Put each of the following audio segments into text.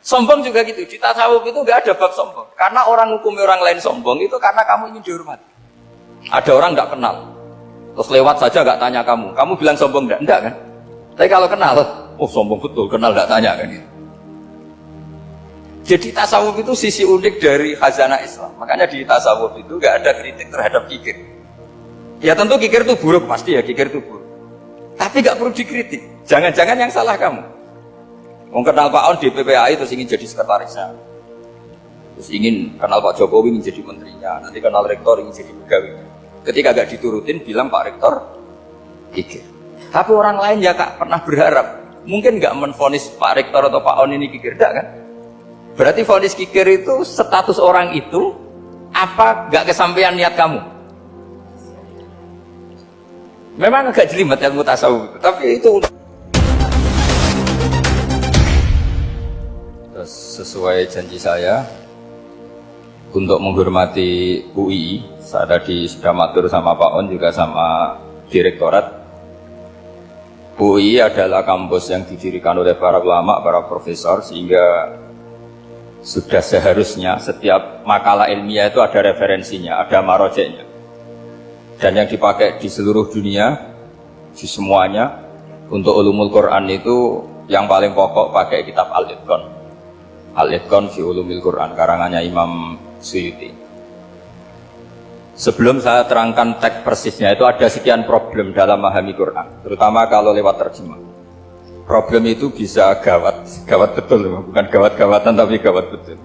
Sombong juga gitu. Di tasawuf itu nggak ada bab sombong. Karena orang hukumi orang lain sombong itu karena kamu ingin dihormati. Ada orang nggak kenal, terus lewat saja nggak tanya kamu bilang sombong enggak kan? Tapi kalau kenal, oh sombong betul, kenal nggak tanya kan gitu. Jadi tasawuf itu sisi unik dari khazanah Islam. Makanya di tasawuf itu nggak ada kritik terhadap kikir. Ya tentu kikir itu buruk, pasti ya kikir itu buruk. Tapi nggak perlu dikritik. Jangan-jangan yang salah kamu. Mau kenal Pak On di PPAI terus ingin jadi sekretarisnya, terus ingin kenal Pak Jokowi ingin jadi menterinya, nanti kenal rektor ingin jadi pegawai. Ketika gak diturutin bilang Pak Rektor kikir. Tapi orang lain ya Kak pernah berharap, mungkin gak menvonis Pak Rektor atau Pak On ini kikir, enggak kan? Berarti vonis kikir itu status orang itu apa gak kesampaian niat kamu? Memang agak jelimet ilmu tasawuf, tapi itu sesuai janji saya untuk menghormati UI. Saya tadi sudah matur sama Pak On juga sama Direktorat. UI adalah kampus yang didirikan oleh para ulama, para profesor, sehingga sudah seharusnya setiap makalah ilmiah itu ada referensinya, ada marojeknya. Dan yang dipakai di seluruh dunia, di semuanya, untuk ulumul Quran itu yang paling pokok pakai kitab Al-Itqan. Al-Itqan fi ulumil Quran, karangannya Imam Suyuti. Sebelum saya terangkan teks persisnya, itu ada sekian problem dalam memahami Quran, terutama kalau lewat terjemah. Problem itu bisa gawat betul, bukan gawat-gawatan tapi gawat betul.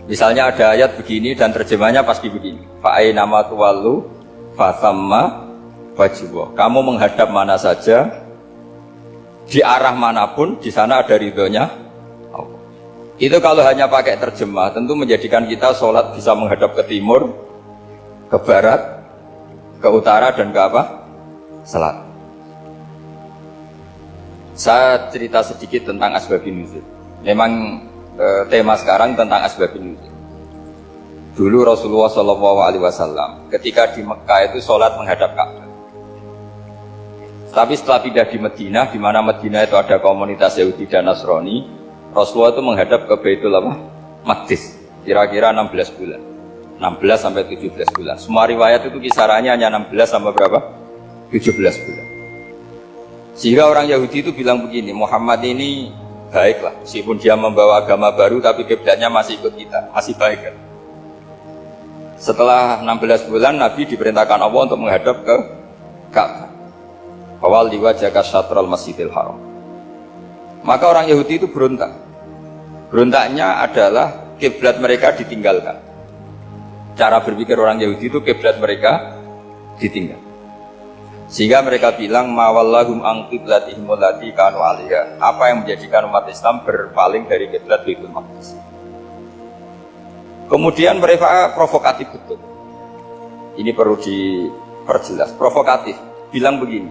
Misalnya ada ayat begini dan terjemahnya pasti begini. Fa'ainama tuwallu fathamma wajibah. Kamu menghadap mana saja, di arah manapun, di sana ada ridhonya Allah. Itu kalau hanya pakai terjemah, tentu menjadikan kita sholat bisa menghadap ke timur, ke barat, ke utara, dan ke apa? Selatan. Saya cerita sedikit tentang asbabun nuzul. Memang tema sekarang tentang asbabun nuzul. Dulu Rasulullah SAW ketika di Mekah itu sholat menghadap Ka'bah. Tapi setelah pindah di Madinah, di mana Madinah itu ada komunitas Yahudi dan Nasrani, Rasulullah itu menghadap ke Baitul Maqdis, kira-kira 16 bulan. 16 sampai 17 bulan. Semua riwayat itu kisarannya hanya 16 sampai berapa? 17 bulan. Sehingga orang Yahudi itu bilang begini, Muhammad ini baiklah, meskipun dia membawa agama baru, tapi kiblatnya masih ikut kita, masih baik kan? Setelah 16 bulan, Nabi diperintahkan Allah untuk menghadap ke Ka'bah. Awal liwajaka syatral masjidil haram. Maka orang Yahudi itu berontak. Berontaknya adalah kiblat mereka ditinggalkan. Cara berpikir orang Yahudi itu kiblat mereka ditinggal. Sehingga mereka bilang mawallahum an qiblatihim allati kanu 'alaiha. Apa yang menjadikan umat Islam berpaling dari kiblat Baitul Maqdis. Kemudian mereka provokatif betul. Ini perlu diperjelas. Provokatif. Bilang begini.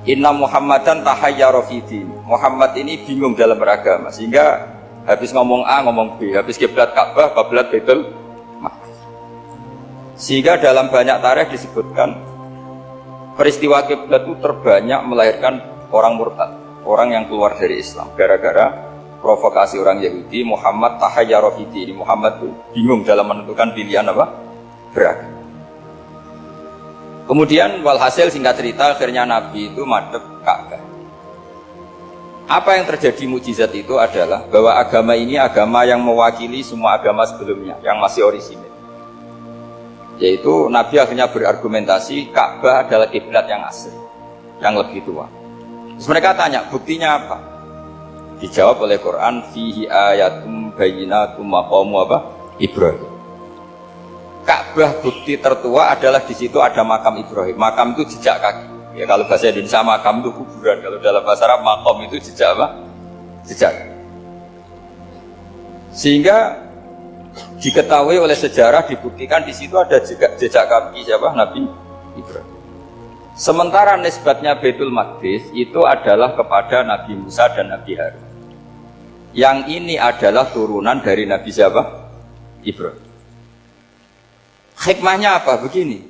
Inna Muhammadan tahayyara fi din. Muhammad ini bingung dalam beragama, sehingga habis ngomong A ngomong B, habis kiblat Ka'bah kiblat Baitul Maqdis. Sehingga dalam banyak tarikh disebutkan peristiwa kiblat itu terbanyak melahirkan orang murtad, orang yang keluar dari Islam gara-gara provokasi orang Yahudi. Muhammad tahayyara fi din. Muhammad itu bingung dalam menentukan pilihan apa? Beragama. Kemudian walhasil singkat cerita akhirnya Nabi itu madhep Ka'bah. Apa yang terjadi mukjizat itu adalah bahwa agama ini agama yang mewakili semua agama sebelumnya yang masih orisinil. Yaitu Nabi akhirnya berargumentasi Ka'bah adalah kiblat yang asli, yang lebih tua. Terus mereka tanya, buktinya apa? Dijawab oleh Quran, fihi ayatum bayyinatum maqamu apa? Ibrahim. Ka'bah bukti tertua adalah di situ ada makam Ibrahim. Makam itu jejak kaki. Ya kalau bahasa Indonesia makam itu kuburan, kalau dalam bahasa Arab maqam itu jejak apa? Jejak. Sehingga diketahui oleh sejarah, dibuktikan di situ ada jejak kaki siapa? Nabi Ibrahim. Sementara nisbatnya Baitul Maqdis itu adalah kepada Nabi Musa dan Nabi Harun. Yang ini adalah turunan dari Nabi siapa? Ibrahim. Hikmahnya apa? Begini,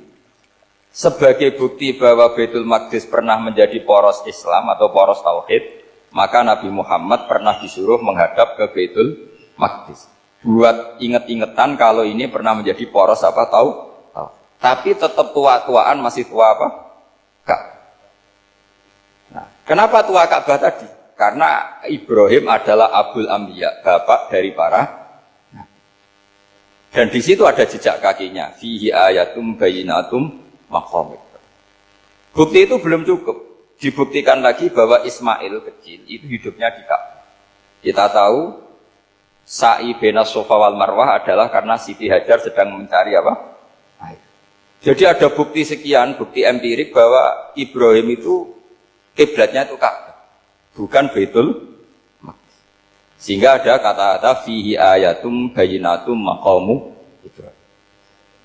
sebagai bukti bahwa Baitul Maqdis pernah menjadi poros Islam atau poros Tauhid, maka Nabi Muhammad pernah disuruh menghadap ke Baitul Maqdis. Buat inget-ingetan kalau ini pernah menjadi poros apa tahu. Tapi tetap tua-tuaan masih tua apa? Ka'bah. Nah, kenapa tua Ka'bah tadi? Karena Ibrahim adalah Abul Anbiya, bapak dari para. Dan di situ ada jejak kakinya. Fihi ayatum bayinatum maqam. Bukti itu belum cukup. Dibuktikan lagi bahwa Ismail kecil itu hidupnya di Ka'bah. Kita tahu sa'i bainas Safa wal Marwah adalah karena Siti Hajar sedang mencari apa? Air. Jadi ada bukti sekian, bukti empirik bahwa Ibrahim itu kiblatnya itu Ka'bah, bukan Baitul Maqdis. Sehingga ada kata-kata fihi ayatum bayinatum maqamu Ibrahim.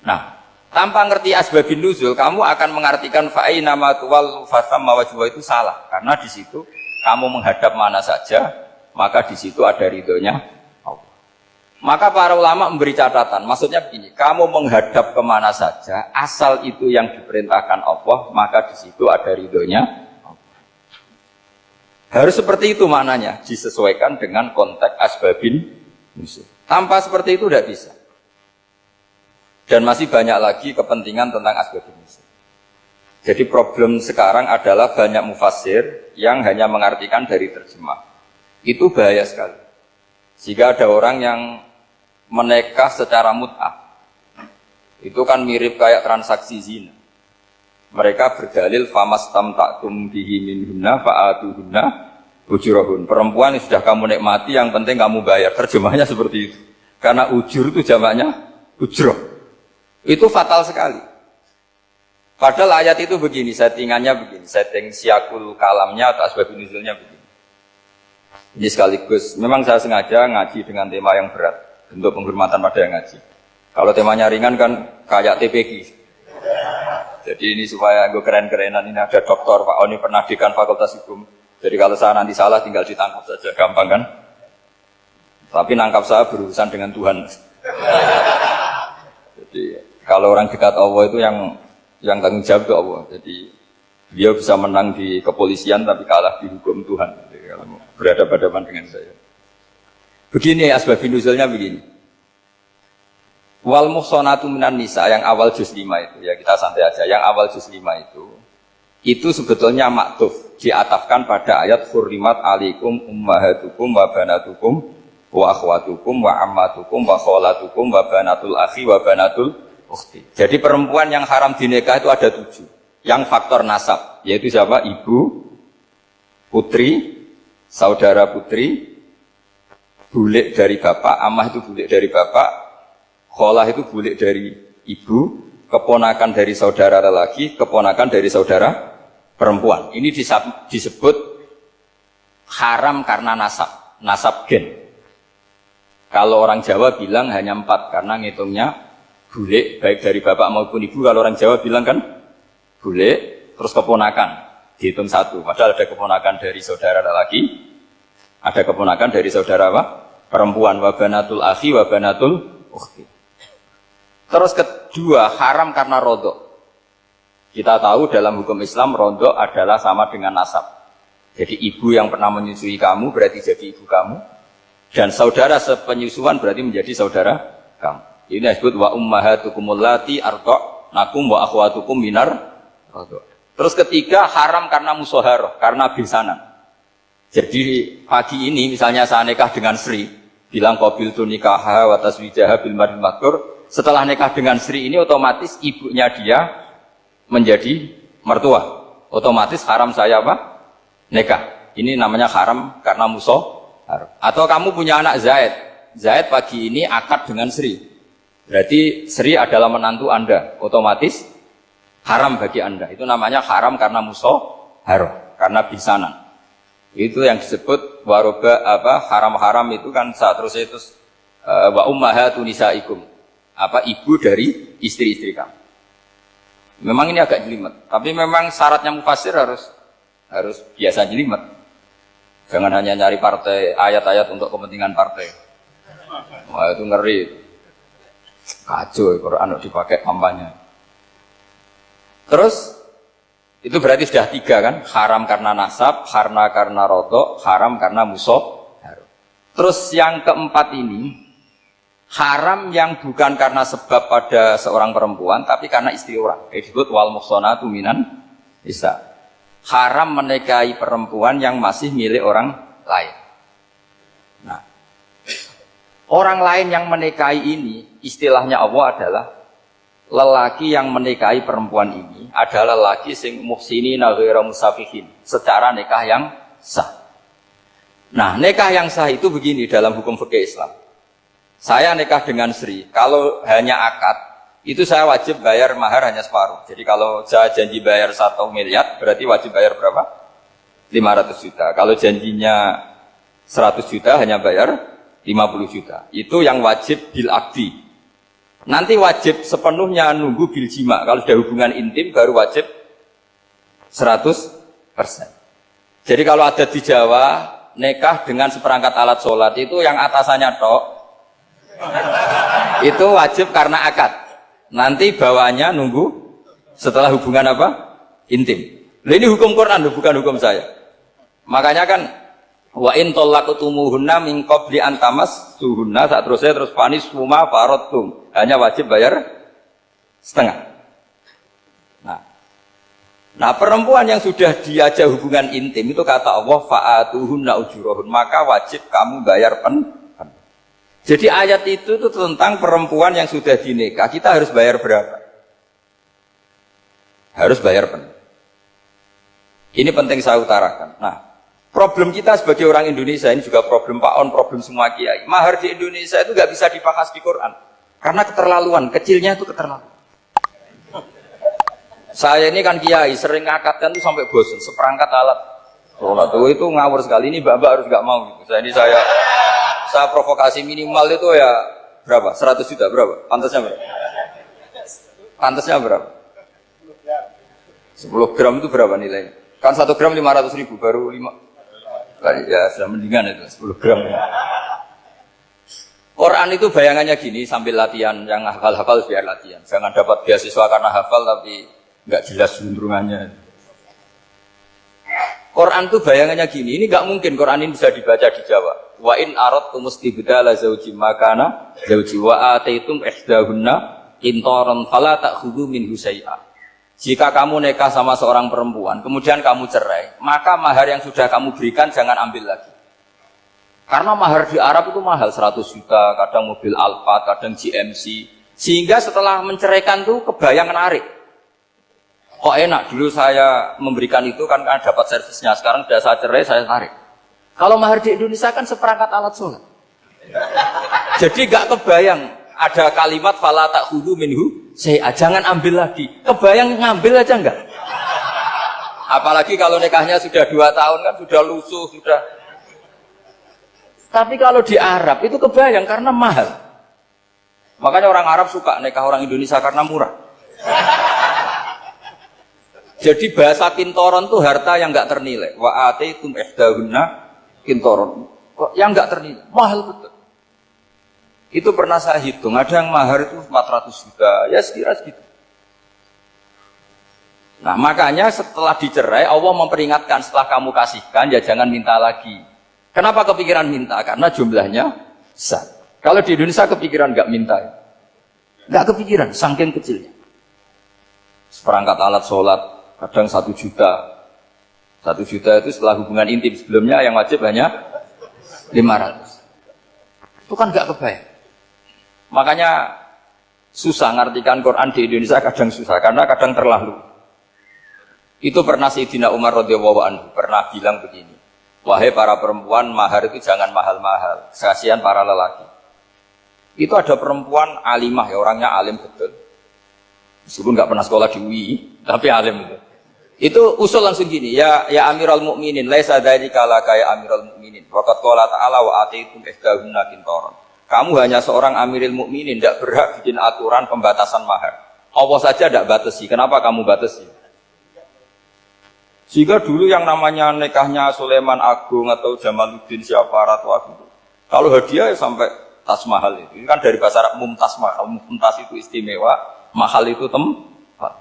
Nah, tanpa ngerti asbabun nuzul, kamu akan mengartikan fa'ina ma tuwallu fasamma wajhu itu salah. Karena di situ kamu menghadap mana saja, maka di situ ada ridhonya Allah. Maka para ulama memberi catatan, maksudnya begini, kamu menghadap kemana saja, asal itu yang diperintahkan Allah, maka di situ ada ridhonya Allah. Harus seperti itu maknanya, disesuaikan dengan konteks asbabun nuzul. Tanpa seperti itu tidak bisa. Dan masih banyak lagi kepentingan tentang asbabun nuzul. Jadi problem sekarang adalah banyak mufassir yang hanya mengartikan dari terjemah. Itu bahaya sekali. Jika ada orang yang menikah secara mut'ah, itu kan mirip kayak transaksi zina. Mereka berdalil famastamta'tum bihi minhunna fa'atuhunna ujurahun. Perempuan yang sudah kamu nikmati, yang penting kamu bayar. Terjemahnya seperti itu. Karena ujur itu jamaknya ujroh. Itu fatal sekali. Padahal ayat itu begini, settingannya begini, setting siakul kalamnya atau asbabun nuzulnya begini. Ini sekaligus, memang saya sengaja ngaji dengan tema yang berat, untuk penghormatan pada yang ngaji. Kalau temanya ringan kan kayak TPG. Jadi ini supaya gue keren-kerenan, ini ada doktor, Pak Oni pernah dekan Fakultas Hukum. Jadi kalau saya nanti salah tinggal ditangkap saja, gampang kan? Tapi nangkap saya berurusan dengan Tuhan. Jadi kalau orang dekat Allah itu yang tanggung jawab itu Allah. Jadi dia bisa menang di kepolisian tapi kalah di hukum Tuhan. Jadi, kalau berhadapan-hadapan dengan saya. Begini asbabun nuzulnya begini. Wal muhsanatu minan nisa yang awal juz 5 itu ya kita santai aja. Yang awal juz 5 itu sebetulnya maktuf diatafkan pada ayat hurrimat alaikum ummahatukum wa banatukum wa akhwatukum wa ammatukum wa kholatukum wa banatul akhi wa banatul ukhti. Jadi perempuan yang haram dinikah itu ada 7. Yang faktor nasab, yaitu siapa? Ibu, putri, saudara putri, bulik dari bapak, amah itu bulik dari bapak, kholah itu bulik dari ibu, keponakan dari saudara lelaki, keponakan dari saudara perempuan. Ini disebut haram karena nasab, nasab gen. Kalau orang Jawa bilang hanya 4 karena ngitungnya bulik baik dari bapak maupun ibu. Kalau orang Jawa bilang kan bulik terus keponakan dihitung 1. Padahal ada keponakan dari saudara lelaki, ada keponakan dari saudara apa? Perempuan. Wa banatul akhi wa banatul ukhti. Terus kedua haram karena rodok. Kita tahu dalam hukum Islam rodok adalah sama dengan nasab. Jadi ibu yang pernah menyusui kamu berarti jadi ibu kamu. Dan saudara sepenyusuan berarti menjadi saudara kamu. Ini disebut wa ummahatukumul lati arda'nakum wa akhwatukum minar radha'. Terus ketiga haram karena musaharah, karena besanan. Jadi pagi ini misalnya saya nikah dengan Sri, bilang qabiltu nikaha wa taswijaha bil mar'il matur. Setelah nikah dengan Sri ini otomatis ibunya dia menjadi mertua. Otomatis haram saya apa? Nikah. Ini namanya haram karena musaharah. Atau kamu punya anak Zaid. Zaid pagi ini akad dengan Sri. Berarti Sri adalah menantu Anda. Otomatis haram bagi Anda. Itu namanya haram karena musaharah, karena bisanan. Itu yang disebut waroba apa haram-haram itu kan seterusnya itu wa ummahatun nisaikum. Apa ibu dari istri-istri kamu. Memang ini agak jelimet, tapi memang syaratnya mufassir harus biasa jelimet. Jangan hanya nyari partai, ayat-ayat untuk kepentingan partai. Wah itu ngeri. Kacau, Quran dipakai kampanye. Terus Itu berarti sudah 3 kan? Haram karena nasab, karena rodok, haram karena musoh. Terus yang keempat ini, haram yang bukan karena sebab pada seorang perempuan, tapi karena istri orang. Disebut wal muhsanatu minan nisa. Haram menikahi perempuan yang masih milik orang lain. Nah, orang lain yang menikahi ini, istilahnya Allah adalah lelaki yang menikahi perempuan ini adalah lelaki sing muhsinina ghairu musafihin, secara nikah yang sah. Nah, nikah yang sah itu begini dalam hukum fikih Islam. Saya nikah dengan Sri, kalau hanya akad, itu saya wajib bayar mahar hanya separuh. Jadi kalau saya janji bayar 1 miliar, berarti wajib bayar berapa? 500 juta. Kalau janjinya 100 juta, hanya bayar 50 juta. Itu yang wajib bil akdi. Nanti wajib sepenuhnya nunggu bil jima. Kalau sudah hubungan intim baru wajib 100%. Jadi kalau ada di Jawa, nikah dengan seperangkat alat sholat itu yang atasannya tok, itu wajib karena akad. Nanti bawaannya nunggu setelah hubungan apa? Intim. Nah, ini hukum Quran, bukan hukum saya. Makanya kan wa in talaqtumuhunna min qabli an tamassuhunna, saat terus panis huma faradtum, hanya wajib bayar setengah. Nah, perempuan yang sudah diajak hubungan intim itu kata Allah fa'atuhunna ujurahun, maka wajib kamu bayar pen. Jadi ayat itu tuh tentang perempuan yang sudah dinikah, kita harus bayar berapa? Harus bayar pen. Ini penting saya utarakan. Nah, problem kita sebagai orang Indonesia, ini juga problem Pak On, problem semua kiai. Mahar di Indonesia itu nggak bisa dibahas di Quran. Karena keterlaluan, kecilnya itu keterlaluan. Saya ini kan kiai, sering ngakatkan itu sampai bosan, seperangkat alat sholat itu ngawur sekali. Ini mbak-mbak harus nggak mau gitu. Saya provokasi minimal itu ya berapa? 100 juta berapa? Pantasnya berapa? Pantasnya berapa? 10 gram itu berapa nilainya? Kan 1 gram 500 ribu, baru 5. Ya sudah mendingan itu 10 gram. Quran itu bayangannya gini, sambil latihan, yang hafal-hafal biar latihan. Jangan dapat beasiswa karena hafal tapi nggak jelas juntrungannya. Quran itu bayangannya gini, ini nggak mungkin Quran ini bisa dibaca di Jawa. Wa in aradtum istibdala zawji makana zawji wa ataitum ihdahunna qintaran fala ta'khudhu minhu syai'a. Jika kamu nikah sama seorang perempuan, kemudian kamu cerai, maka mahar yang sudah kamu berikan jangan ambil lagi. Karena mahar di Arab itu mahal, 100 juta, kadang mobil Alphard, kadang GMC. Sehingga setelah menceraikan tuh kebayang menarik. Kok enak, dulu saya memberikan itu kan dapat servisnya, sekarang sudah saya cerai, saya tarik. Kalau mahar di Indonesia kan seperangkat alat sholat. Jadi gak kebayang ada kalimat fala ta'khudhu minhu syai'a, jangan ambil lagi. Kebayang ngambil aja enggak? Apalagi kalau nikahnya sudah 2 tahun kan sudah lusuh, sudah. Tapi kalau di Arab itu kebayang karena mahal. Makanya orang Arab suka nikah orang Indonesia karena murah. Jadi bahasa kintoron itu harta yang enggak ternilai. Wa ataitum ihdahunna kintoron. Yang enggak ternilai, mahal betul. Itu pernah saya hitung, ada yang mahar itu 400 juta, ya sekira segitu. Nah makanya setelah dicerai, Allah memperingatkan setelah kamu kasihkan, ya jangan minta lagi. Kenapa kepikiran minta? Karena jumlahnya besar. Kalau di Indonesia kepikiran nggak minta, nggak kepikiran, saking kecilnya. Seperangkat alat sholat, kadang 1 juta. 1 juta itu setelah hubungan intim, sebelumnya yang wajib hanya 500. Itu kan nggak kebayang. Makanya susah ngartikan Quran di Indonesia, kadang susah karena kadang terlalu. Itu pernah Sayyidina Umar radhiyallahu anhu pernah bilang begini, wahai para perempuan, mahar itu jangan mahal-mahal, kasihan para lelaki. Itu ada perempuan alimah, ya orangnya alim betul, meskipun nggak pernah sekolah di UI, tapi alim itu. Itu usul langsung gini, ya Amirul Mukminin, laisa dzalika laka ya Amirul Mukminin, waqad qala ta'ala wa ataitum ihdahunna qintaran. Kamu hanya seorang Amirul Mukminin, tidak berhak bikin aturan pembatasan mahar. Allah saja tidak batasi, kenapa kamu batasi? Sehingga dulu yang namanya nikahnya Sulaiman Agung atau Jamaluddin siapa Ratu Agung, kalau hadiah ya sampai tas mahal itu. Ini kan dari bahasa Arab mumtaz mahal, mumtaz itu istimewa, mahal itu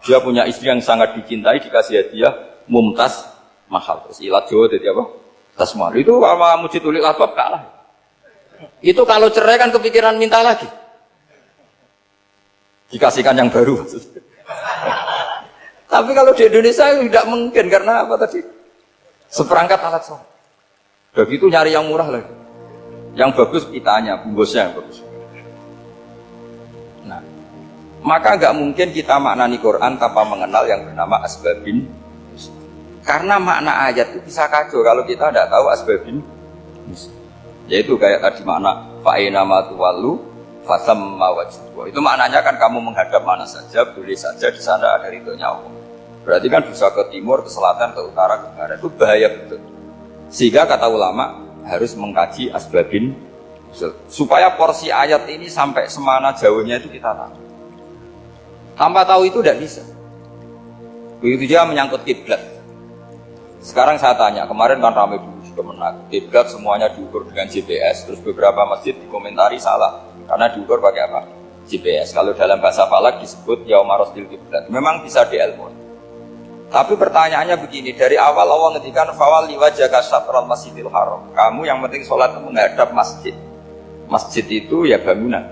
Dia punya istri yang sangat dicintai, dikasih hadiah mumtaz mahal. Terus ilat Jawa jadi apa? Tas mahal. Itu sama Mujidul Albab kalah. Itu kalau cerai kan kepikiran minta lagi. Dikasihkan yang baru. Tapi kalau di Indonesia tidak mungkin karena apa tadi? Seperangkat alat sholat. Begitu nyari yang murah lagi. Yang bagus kitanya, bungkusnya yang bagus. Nah, maka nggak mungkin kita maknani Quran tanpa mengenal yang bernama asbabin. Karena makna ayat itu bisa kacau kalau kita tidak tahu asbabin. Yaitu kayak tadi makna fa'ina ma tuwallu fasamma wajhu. Itu maknanya kan kamu menghadap mana saja, boleh saja di sana ada ridhonya Allah. Berarti kan bisa ke timur, ke selatan, ke utara, ke barat. Itu bahaya betul. Sehingga kata ulama harus mengkaji asbabin supaya porsi ayat ini sampai semana jauhnya itu kita tahu. Tanpa tahu itu tidak bisa. Begitu juga menyangkut kiblat. Sekarang saya tanya, kemarin kan ramai dulu Kemenak, kiblat semuanya diukur dengan GPS, terus beberapa masjid dikomentari salah karena diukur pakai apa? GPS. Kalau dalam bahasa Falak disebut yauma rasdil kiblat. Memang bisa diilmukan. Tapi pertanyaannya begini, dari awal Allah ngedikan fawalli wajhaka syatral masjidil haram. Kamu yang penting sholat menghadap masjid. Masjid itu ya bangunan.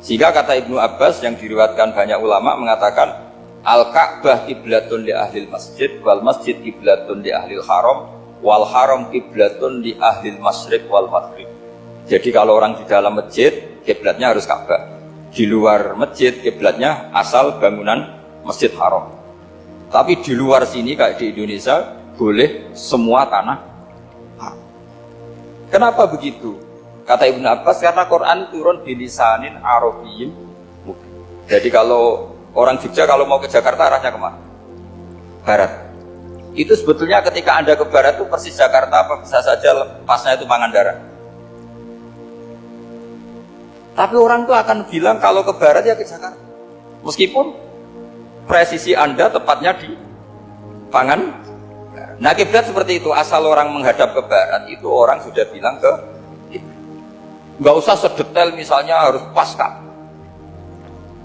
Sehingga kata Ibnu Abbas yang diriwayatkan banyak ulama mengatakan Al-Ka'bah kiblatun li ahlil masjid wal masjid kiblatun li ahlil haram wal haram kiblatun li ahlil masyriq wal maghrib. Jadi kalau orang di dalam masjid kiblatnya harus Ka'bah. Di luar masjid kiblatnya asal bangunan Masjid Haram. Tapi di luar sini kayak di Indonesia boleh semua tanah. Kenapa begitu? Kata Ibnu Abbas karena Quran turun bilisanin Arabiyyin. Jadi kalau orang Jogja kalau mau ke Jakarta arahnya kemana? Barat. Itu sebetulnya ketika Anda ke barat itu persis Jakarta apa bisa saja lepasnya itu Pangandaran. Tapi orang itu akan bilang kalau ke barat ya ke Jakarta. Meskipun presisi Anda tepatnya di Pangan. Nah kiblat seperti itu, asal orang menghadap ke barat itu orang sudah bilang ke kiblat. Nggak usah sedetail misalnya harus pas Kak.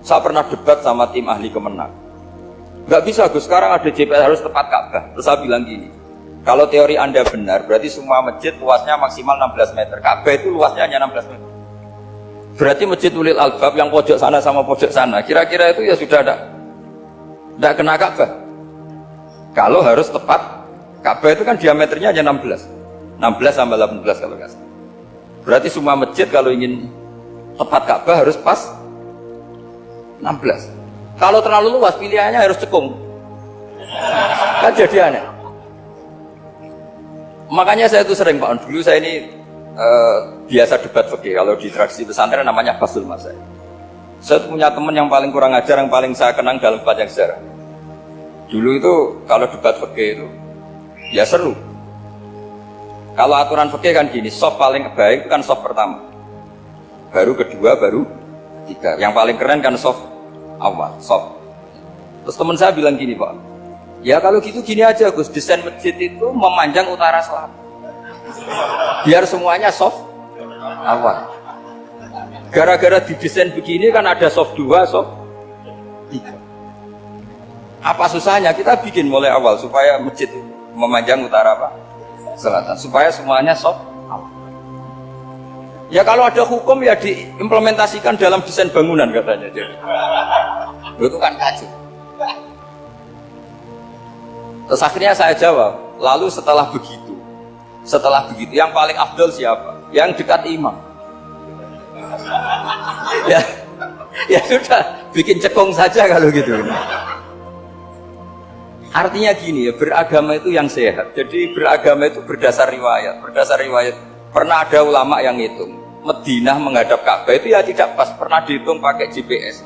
Saya pernah debat sama tim ahli Kemenak. Nggak bisa Gus, sekarang ada GPS harus tepat Ka'bah. Terus saya bilang gini, kalau teori Anda benar, berarti semua masjid luasnya maksimal 16 meter. Ka'bah itu luasnya hanya 16 meter. Berarti Masjid Ulil Albab yang pojok sana sama pojok sana, kira-kira itu ya sudah ada. Tidak kena Ka'bah. Kalau harus tepat, Ka'bah itu kan diameternya hanya 16 sampai 18 kalau nggak salah. Berarti semua masjid kalau ingin tepat Ka'bah harus pas 16. Kalau terlalu luas pilihannya harus cekung. Kan jadi aneh. Makanya saya itu sering Pak, dulu saya ini biasa debat fikih. Kalau di tradisi pesantren namanya Basul Masail. Saya punya teman yang paling kurang ajar, yang paling saya kenang dalam panjang sejarah. Dulu itu kalau debat fikih itu ya seru. Kalau aturan fikih kan gini, soft paling baik itu kan soft pertama, baru kedua, baru ketiga. Yang paling keren kan soft awal, soft. Terus teman saya bilang gini Pak, ya kalau gitu gini aja Gus, desain masjid itu memanjang utara selatan, biar semuanya soft awal. Gara-gara didesain begini kan ada soft 2, soft 3. Apa susahnya kita bikin mulai awal supaya masjid memanjang utara apa? Selatan, supaya semuanya soft awal. Ya kalau ada hukum ya diimplementasikan dalam desain bangunan katanya. Jadi itu kan kacau. Terus akhirnya saya jawab, lalu setelah begitu yang paling afdol siapa? Yang dekat imam. Ya sudah, bikin cekung saja kalau gitu. Artinya gini ya, beragama itu yang sehat. Jadi beragama itu berdasar riwayat. Pernah ada ulama yang hitung, Madinah menghadap Ka'bah itu ya tidak pas. Pernah dihitung pakai GPS.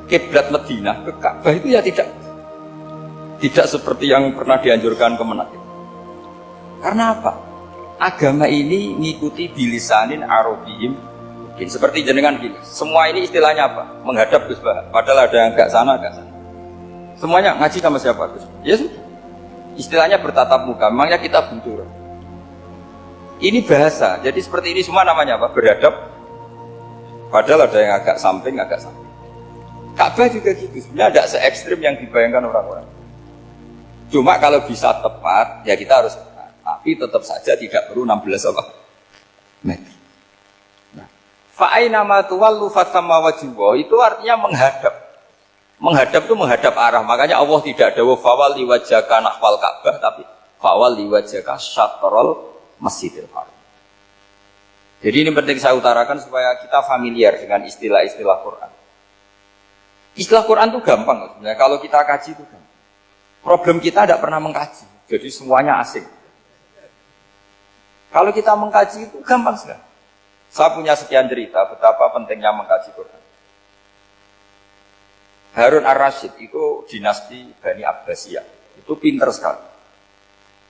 Kiblat Madinah ke Ka'bah itu ya tidak seperti yang pernah dianjurkan Kemenak. Karena apa? Agama ini ngikuti bilisanin Arabiyyin. Seperti jenengan gini. Semua ini istilahnya apa? Menghadap Gus Bah. Padahal ada yang agak sana. Semuanya ngaji sama siapa Gus? Ya sudah. Istilahnya bertatap muka. Memangnya kita benturan. Ini bahasa. Jadi seperti ini semua namanya apa? Beradab. Padahal ada yang agak samping. Ka'bah juga gitu, sebenarnya tidak se-ekstrim yang dibayangkan orang-orang. Cuma kalau bisa tepat, ya kita harus tepat. Tapi tetap saja tidak perlu 16 meter. Nah, fa'aina ma tuwallu fathamma wajhullah itu artinya menghadap. Menghadap itu menghadap arah. Makanya Allah tidak dawuh fawalli wajhaka nahwal Ka'bah, tapi fawalli wajhaka syatrul Masjidil Haram. Jadi ini penting saya utarakan supaya kita familiar dengan istilah-istilah Quran. Istilah Quran itu gampang sebenarnya. Kalau kita kaji itu gampang. Problem kita tidak pernah mengkaji. Jadi semuanya asing. Kalau kita mengkaji itu gampang sekali. Saya punya sekian cerita betapa pentingnya mengkaji Quran. Harun ar-Rasyid itu dinasti Bani Abbasiyah. Itu pinter sekali.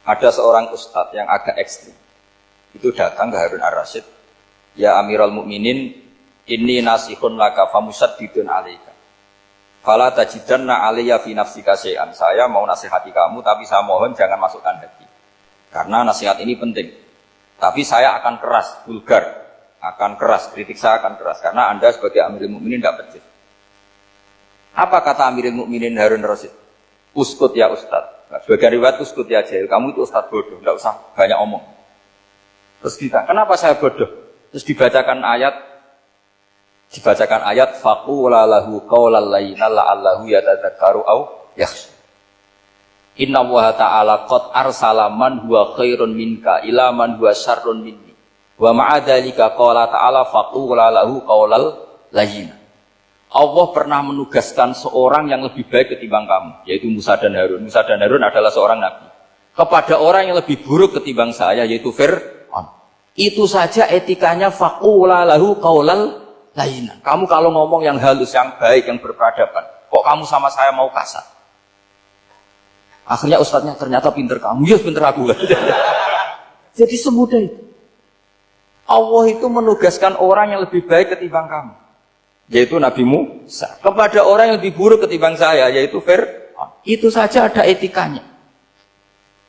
Ada seorang ustadz yang agak ekstrim. Itu datang ke Harun ar-Rasyid. Ya Amirul Mukminin, inni nasihun laka famusaddidun alaika. Fala tajidanna alayya fi nafsika syai'an. Saya mau nasihati kamu, tapi saya mohon jangan masukkan hati. Karena nasihat ini penting. Tapi saya akan keras, vulgar. Akan keras, kritik saya akan keras. Karena Anda sebagai Amirul Mukminin tidak becus. Apa kata Amirul Mukminin Harun ar-Rasyid? Uskut ya Ustadz. Nah, sebagai riwayat uskut ya jahil. Kamu itu Ustadz bodoh, tidak usah banyak omong. Terus kita, kenapa saya bodoh? Terus dibacakan ayat faqula lahu qawlan layyinan la'allahu yatadzakkaru aw yakhsha. Inna Allaha ta'ala qad arsala man huwa khairun minka ila man huwa syarrun minni. Wa ma'a dzalika qala ta'ala faqula lahu qawlan layyinan. Allah pernah menugaskan seorang yang lebih baik ketimbang kamu, yaitu Musa dan Harun. Musa dan Harun adalah seorang nabi. Kepada orang yang lebih buruk ketimbang saya, yaitu Fir'aun. Itu saja etikanya faqula lahu qaulal layyinan. Kamu kalau ngomong yang halus, yang baik, yang berperadaban, kok kamu sama saya mau kasar? Akhirnya ustadznya ternyata pinter kamu, ya pinter aku. Jadi semudah itu. Allah itu menugaskan orang yang lebih baik ketimbang kamu, yaitu Nabi Musa. Kepada orang yang lebih buruk ketimbang saya, yaitu Fir'aun. Itu saja ada etikanya.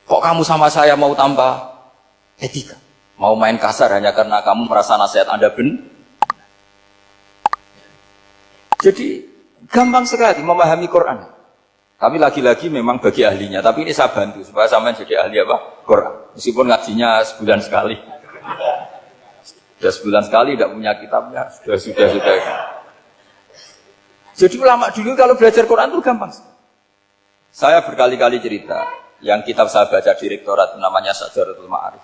Kok kamu sama saya mau tambah etika? Mau main kasar hanya karena kamu merasa nasihat Anda benar? Jadi gampang sekali memahami Quran. Tapi lagi-lagi memang bagi ahlinya. Tapi ini saya bantu supaya sampean jadi ahli apa? Quran. Meskipun ngajinya sebulan sekali. Sudah sebulan sekali tidak punya kitabnya. Sudah. Jadi ulama dulu kalau belajar Quran itu gampang. Saya berkali-kali cerita. Yang kitab saya baca di rektorat namanya Syajaratul Ma'arif.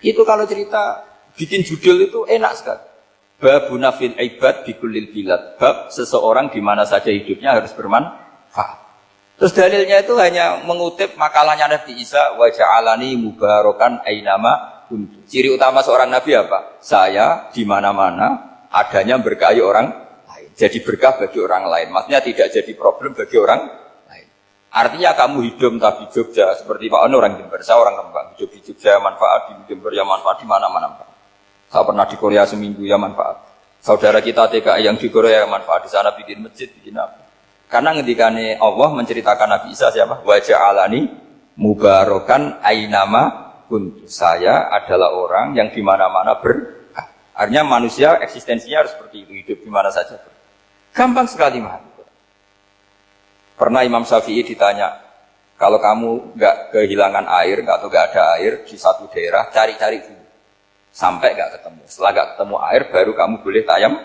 Itu kalau cerita bikin judul itu enak sekali. Babuna fil ibad bikulil bilad. Bab seseorang di mana saja hidupnya harus bermanfaat. Terus dalilnya itu hanya mengutip makalahnya Nabi Isa wa ja'alani mubarakan ainama kuntu. Ciri utama seorang nabi apa? Saya di mana-mana adanya berkahi orang lain. Jadi berkah bagi orang lain. Maksudnya tidak jadi problem bagi orang lain. Artinya kamu hidup entah di Jogja seperti Pak Ono orang Jember, saya orang Kembang. Hidup di Jogja manfaat, di Jember ya manfaat, di mana-mana manfaat. Saya pernah di Korea seminggu ya manfaat. Saudara kita TKI yang di Korea manfaat, di sana bikin masjid, bikin apa. Karena ngendikane Allah menceritakan Nabi Isa siapa? Wa ja'alani mubarakan ainama kuntu. Saya adalah orang yang di mana-mana berkah. Artinya manusia eksistensinya harus seperti itu, hidup di mana saja. Gampang sekali memahami. Pernah Imam Syafi'i ditanya, kalau kamu nggak kehilangan air, atau nggak ada air di satu daerah, cari-cari dulu. Sampai nggak ketemu. Setelah nggak ketemu air, baru kamu boleh tayam.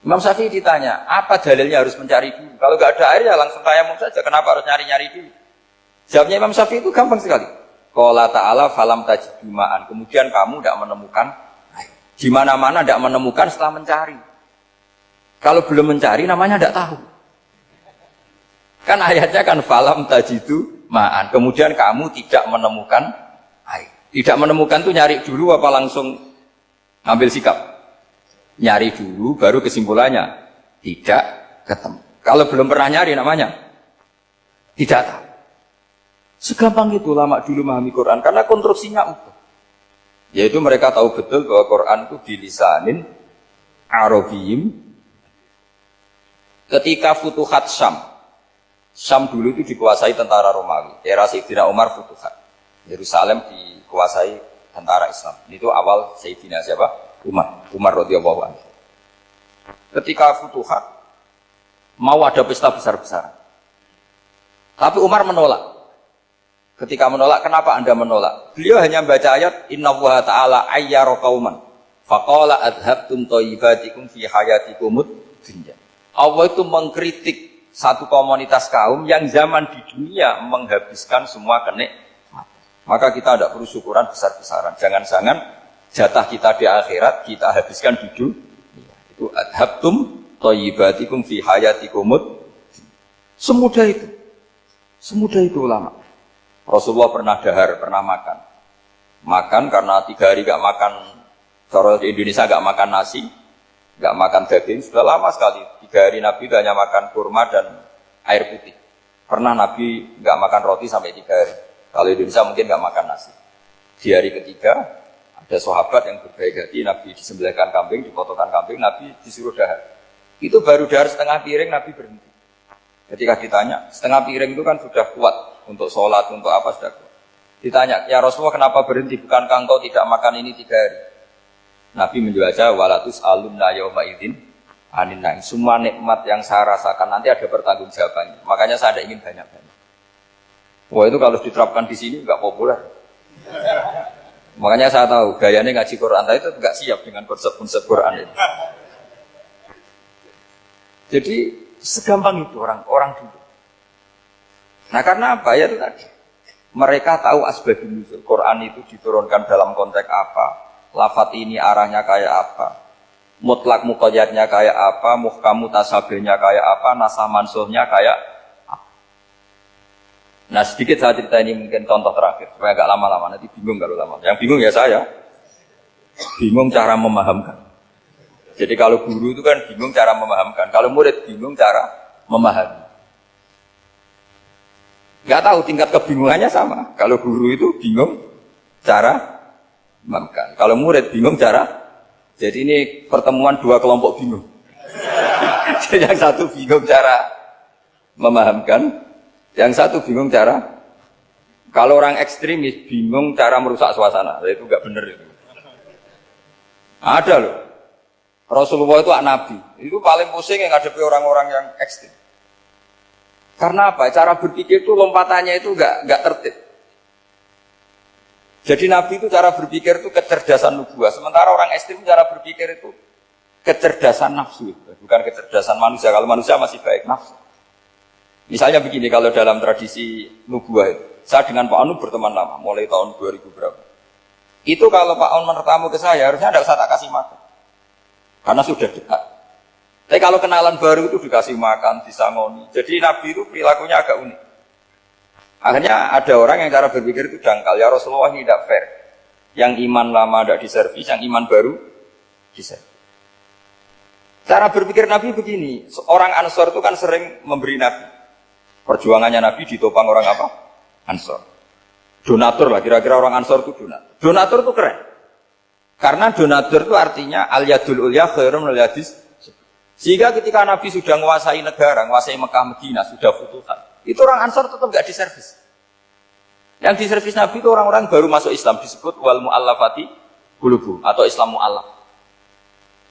Imam Syafi'i ditanya, apa dalilnya harus mencari dulu? Kalau nggak ada air ya langsung tayamum saja. Kenapa harus nyari-nyari dulu? Jawabnya Imam Syafi'i itu gampang sekali. Qala ta'ala falam tajidu ma'an. Kemudian kamu tidak menemukan air. Di mana-mana tidak menemukan setelah mencari. Kalau belum mencari namanya tidak tahu. Kan ayatnya kan falam tajidu ma'an. Kemudian kamu tidak menemukan air. Tidak menemukan tuh nyari dulu apa langsung ambil sikap? Nyari dulu baru kesimpulannya tidak ketemu. Kalau belum pernah nyari namanya tidak tahu. Segampang itu ulama dulu memahami Quran karena konstruksinya utuh. Yaitu mereka tahu betul bahwa Quran itu bilisanin Arabiyim. Ketika Futuhat Syam dulu itu dikuasai tentara Romawi. Era Sayyidina Umar Futuhat. Yerusalem dikuasai tentara Islam. Itu awal Sayyidina siapa? Umar radhiyallahu anhu. Ketika Futuhat, mau ada pesta besar-besaran. Tapi Umar menolak. Ketika menolak, kenapa Anda menolak? Beliau hanya membaca ayat Innallaha ta'ala ayyara qauman faqala adhabtum thayyibatikum fi hayatikumud dunya. Allah itu mengkritik satu komunitas kaum yang zaman di dunia menghabiskan semua kenikmatan. Maka kita tidak perlu syukuran besar-besaran. Jangan-jangan jatah kita di akhirat kita habiskan di dunia. Itu adhabtum thayyibatikum fi hayatikumud. Semudah itu. Semudah itu ulama. Rasulullah pernah dahar, pernah makan. Makan karena 3 hari gak makan, kalau di Indonesia gak makan nasi, gak makan daging, sudah lama sekali. 3 hari Nabi itu hanya makan kurma dan air putih. Pernah Nabi gak makan roti sampai 3 hari. Kalau Indonesia mungkin gak makan nasi. Di hari ketiga, ada sahabat yang berbaik hati, Nabi disembelihkan kambing, dipotongkan kambing, Nabi disuruh dahar. Itu baru dahar setengah piring, Nabi berhenti. Ketika ditanya, setengah piring itu kan sudah kuat. Untuk sholat, untuk apa sudah kuat. Ditanya, ya Rasulullah kenapa berhenti? Bukankah engkau tidak makan ini 3 hari? Nabi menjawab, walatus alunna yawma idzin anin naim. Semua nikmat yang saya rasakan nanti ada pertanggungjawabannya. Makanya saya tidak ingin banyak-banyak. Wah itu kalau diterapkan di sini nggak populer. Makanya saya tahu gayanya ngaji Quran itu nggak siap dengan konsep-konsep Quran itu. Jadi segampang itu orang dulu. Nah karena apa ya itu tadi? Mereka tahu asbabun nuzul. Quran itu diturunkan dalam konteks apa? Lafat ini arahnya kayak apa? Mutlak muqayyadnya kayak apa? Muhkam mutasabihnya kayak apa? Nasah mansuhnya kayak apa? Nah sedikit saya cerita ini mungkin contoh terakhir supaya agak lama-lama, nanti bingung kalau lama. Yang bingung ya saya. Bingung cara memahamkan. Jadi kalau guru itu kan bingung cara memahamkan. Kalau murid bingung cara memahami. Gak tahu tingkat kebingungannya sama. Kalau guru itu bingung cara memahamkan. Kalau murid bingung cara. Jadi ini pertemuan 2 kelompok bingung. Jadi yang satu bingung cara memahamkan, yang satu bingung cara. Kalau orang ekstremis bingung cara merusak suasana. Itu gak benar itu. Ada loh. Rasulullah itu nabi. Itu paling pusing yang ngadepi orang-orang yang ekstrem. Karena apa? Cara berpikir itu lompatannya itu enggak tertib. Jadi Nabi itu cara berpikir itu kecerdasan nubuah. Sementara orang ekstrem cara berpikir itu kecerdasan nafsu. Bukan kecerdasan manusia. Kalau manusia masih baik nafsu. Misalnya begini, kalau dalam tradisi nubuah itu. Saya dengan Pak Anu berteman lama. Mulai tahun 2000 berapa. Itu kalau Pak Anu bertamu ke saya, harusnya tidak usah tak kasih makan. Karena sudah dekat. Tapi kalau kenalan baru itu dikasih makan, disangoni. Jadi Nabi itu perilakunya agak unik. Akhirnya ada orang yang cara berpikir itu dangkal. Ya Rasulullah ini tidak fair. Yang iman lama tidak diservis, yang iman baru diservis. Cara berpikir Nabi begini. Orang Ansor itu kan sering memberi Nabi. Perjuangannya Nabi ditopang orang apa? Ansor. Donatur lah, kira-kira orang Ansor itu donatur. Donatur itu keren. Karena donatur itu artinya al-yadul ulya khairum al-yadis. Sehingga ketika Nabi sudah menguasai negara, menguasai Mekah, Madinah, sudah futuhat, itu orang Ansar tetap nggak diservis. Yang diservis Nabi itu orang-orang baru masuk Islam, disebut wal mu'allafati qulubuhum atau Islam mu'allaf.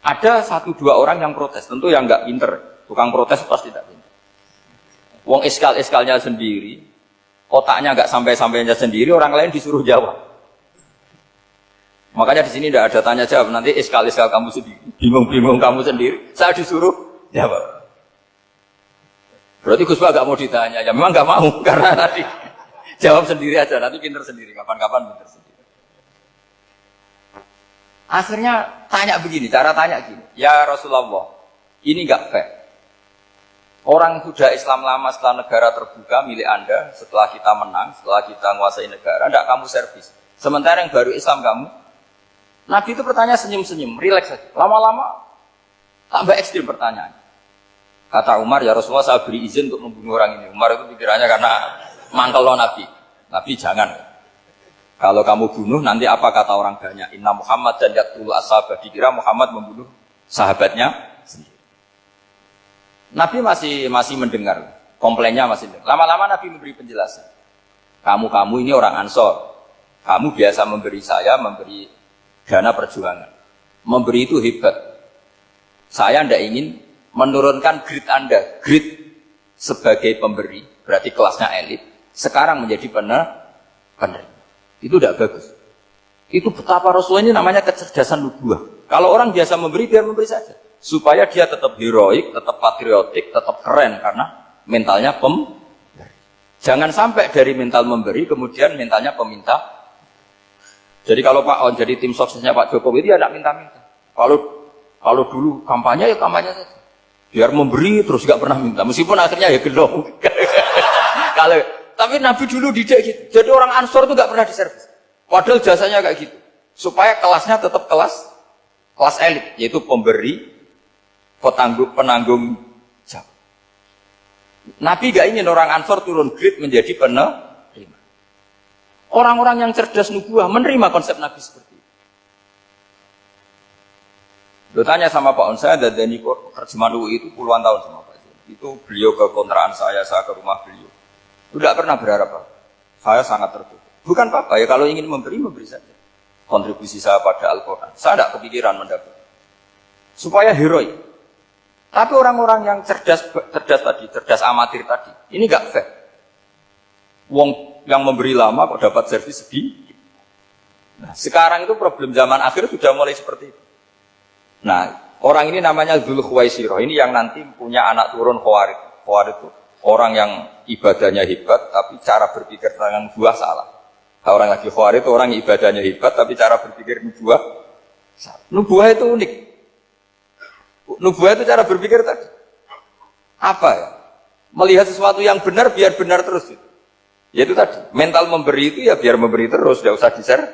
Ada 1-2 orang yang protes, tentu yang nggak pinter, tukang protes pasti tidak pinter. Wong iskal-iskalnya sendiri, otaknya nggak sampai-sampainya sendiri, orang lain disuruh jawab. Makanya di sini tidak ada tanya jawab, nanti iskal-iskal kamu sendiri, bingung-bingung kamu sendiri, saya disuruh jawab. Berarti Gus Pak gak mau ditanya, ya memang gak mau, karena tadi jawab sendiri aja, nanti pinter sendiri, kapan-kapan pinter sendiri. Akhirnya tanya begini, cara tanya gini, ya Rasulullah, ini gak fair. Orang sudah Islam lama setelah negara terbuka milik Anda, setelah kita menang, setelah kita menguasai negara, tidak kamu servis. Sementara yang baru Islam kamu, Nabi itu bertanya senyum-senyum, rileks saja. Lama-lama tambah ekstrim pertanyaan. Kata Umar, ya Rasulullah saya beri izin untuk membunuh orang ini. Umar itu pikirannya karena mangkel loh Nabi. Nabi jangan. Kalau kamu bunuh, nanti apa kata orang banyak? Inna Muhammad dan yaqtul ashabah. Dikira Muhammad membunuh sahabatnya sendiri. Nabi masih mendengar. Komplainnya masih dengar. Lama-lama Nabi memberi penjelasan. Kamu ini orang Ansor. Kamu biasa memberi saya, memberi dana perjuangan. Memberi itu hebat. Saya tidak ingin menurunkan grade Anda, grade sebagai pemberi, berarti kelasnya elit, sekarang menjadi penerima. Itu tidak bagus. Itu betapa Rasulullah ini namanya kecerdasan nubuah. Kalau orang biasa memberi, biar memberi saja. Supaya dia tetap heroik, tetap patriotik, tetap keren, karena mentalnya pemberi. Jangan sampai dari mental memberi, kemudian mentalnya peminta. Jadi kalau Pak On jadi tim suksesnya Pak Jokowi, dia tidak minta-minta. Kalau dulu kampanye, ya kampanye saja. Biar memberi terus gak pernah minta, meskipun akhirnya ya gelong. Tapi Nabi dulu tidak gitu. Jadi orang Ansor itu gak pernah diservis. Padahal jasanya kayak gitu. Supaya kelasnya tetap kelas elit, yaitu pemberi, penanggung jawab. Nabi gak ingin orang Ansor turun grade menjadi penerima. Orang-orang yang cerdas nubuah menerima konsep Nabi seperti itu. Lo tanya sama Pak On, saya dadani terjemahan UI itu puluhan tahun sama Pak Jun. Itu beliau ke kontrakan saya ke rumah beliau. Tidak pernah berharap apa. Saya sangat tertutup. Bukan apa-apa ya, kalau ingin memberi saja. Kontribusi saya pada Al-Quran. Saya tidak kepikiran mendapat. Supaya heroik. Tapi orang-orang yang cerdas amatir tadi, ini gak fair. Wong yang memberi lama kok dapat servis sedikit. Nah, sekarang itu problem zaman akhir sudah mulai seperti itu. Nah, orang ini namanya Dzul Khuwaisirah. Ini yang nanti punya anak turun Khawarij. Khawarij itu orang yang ibadahnya hebat, tapi cara berpikir tentang nubuah salah. Orang lagi Khawarij itu orang yang ibadahnya hebat, tapi cara berpikir nubuah salah. Nubuah itu unik. Nubuah itu cara berpikir tadi. Apa ya? Melihat sesuatu yang benar, biar benar terus. Yaitu tadi, mental memberi itu ya biar memberi terus, tidak usah di-share.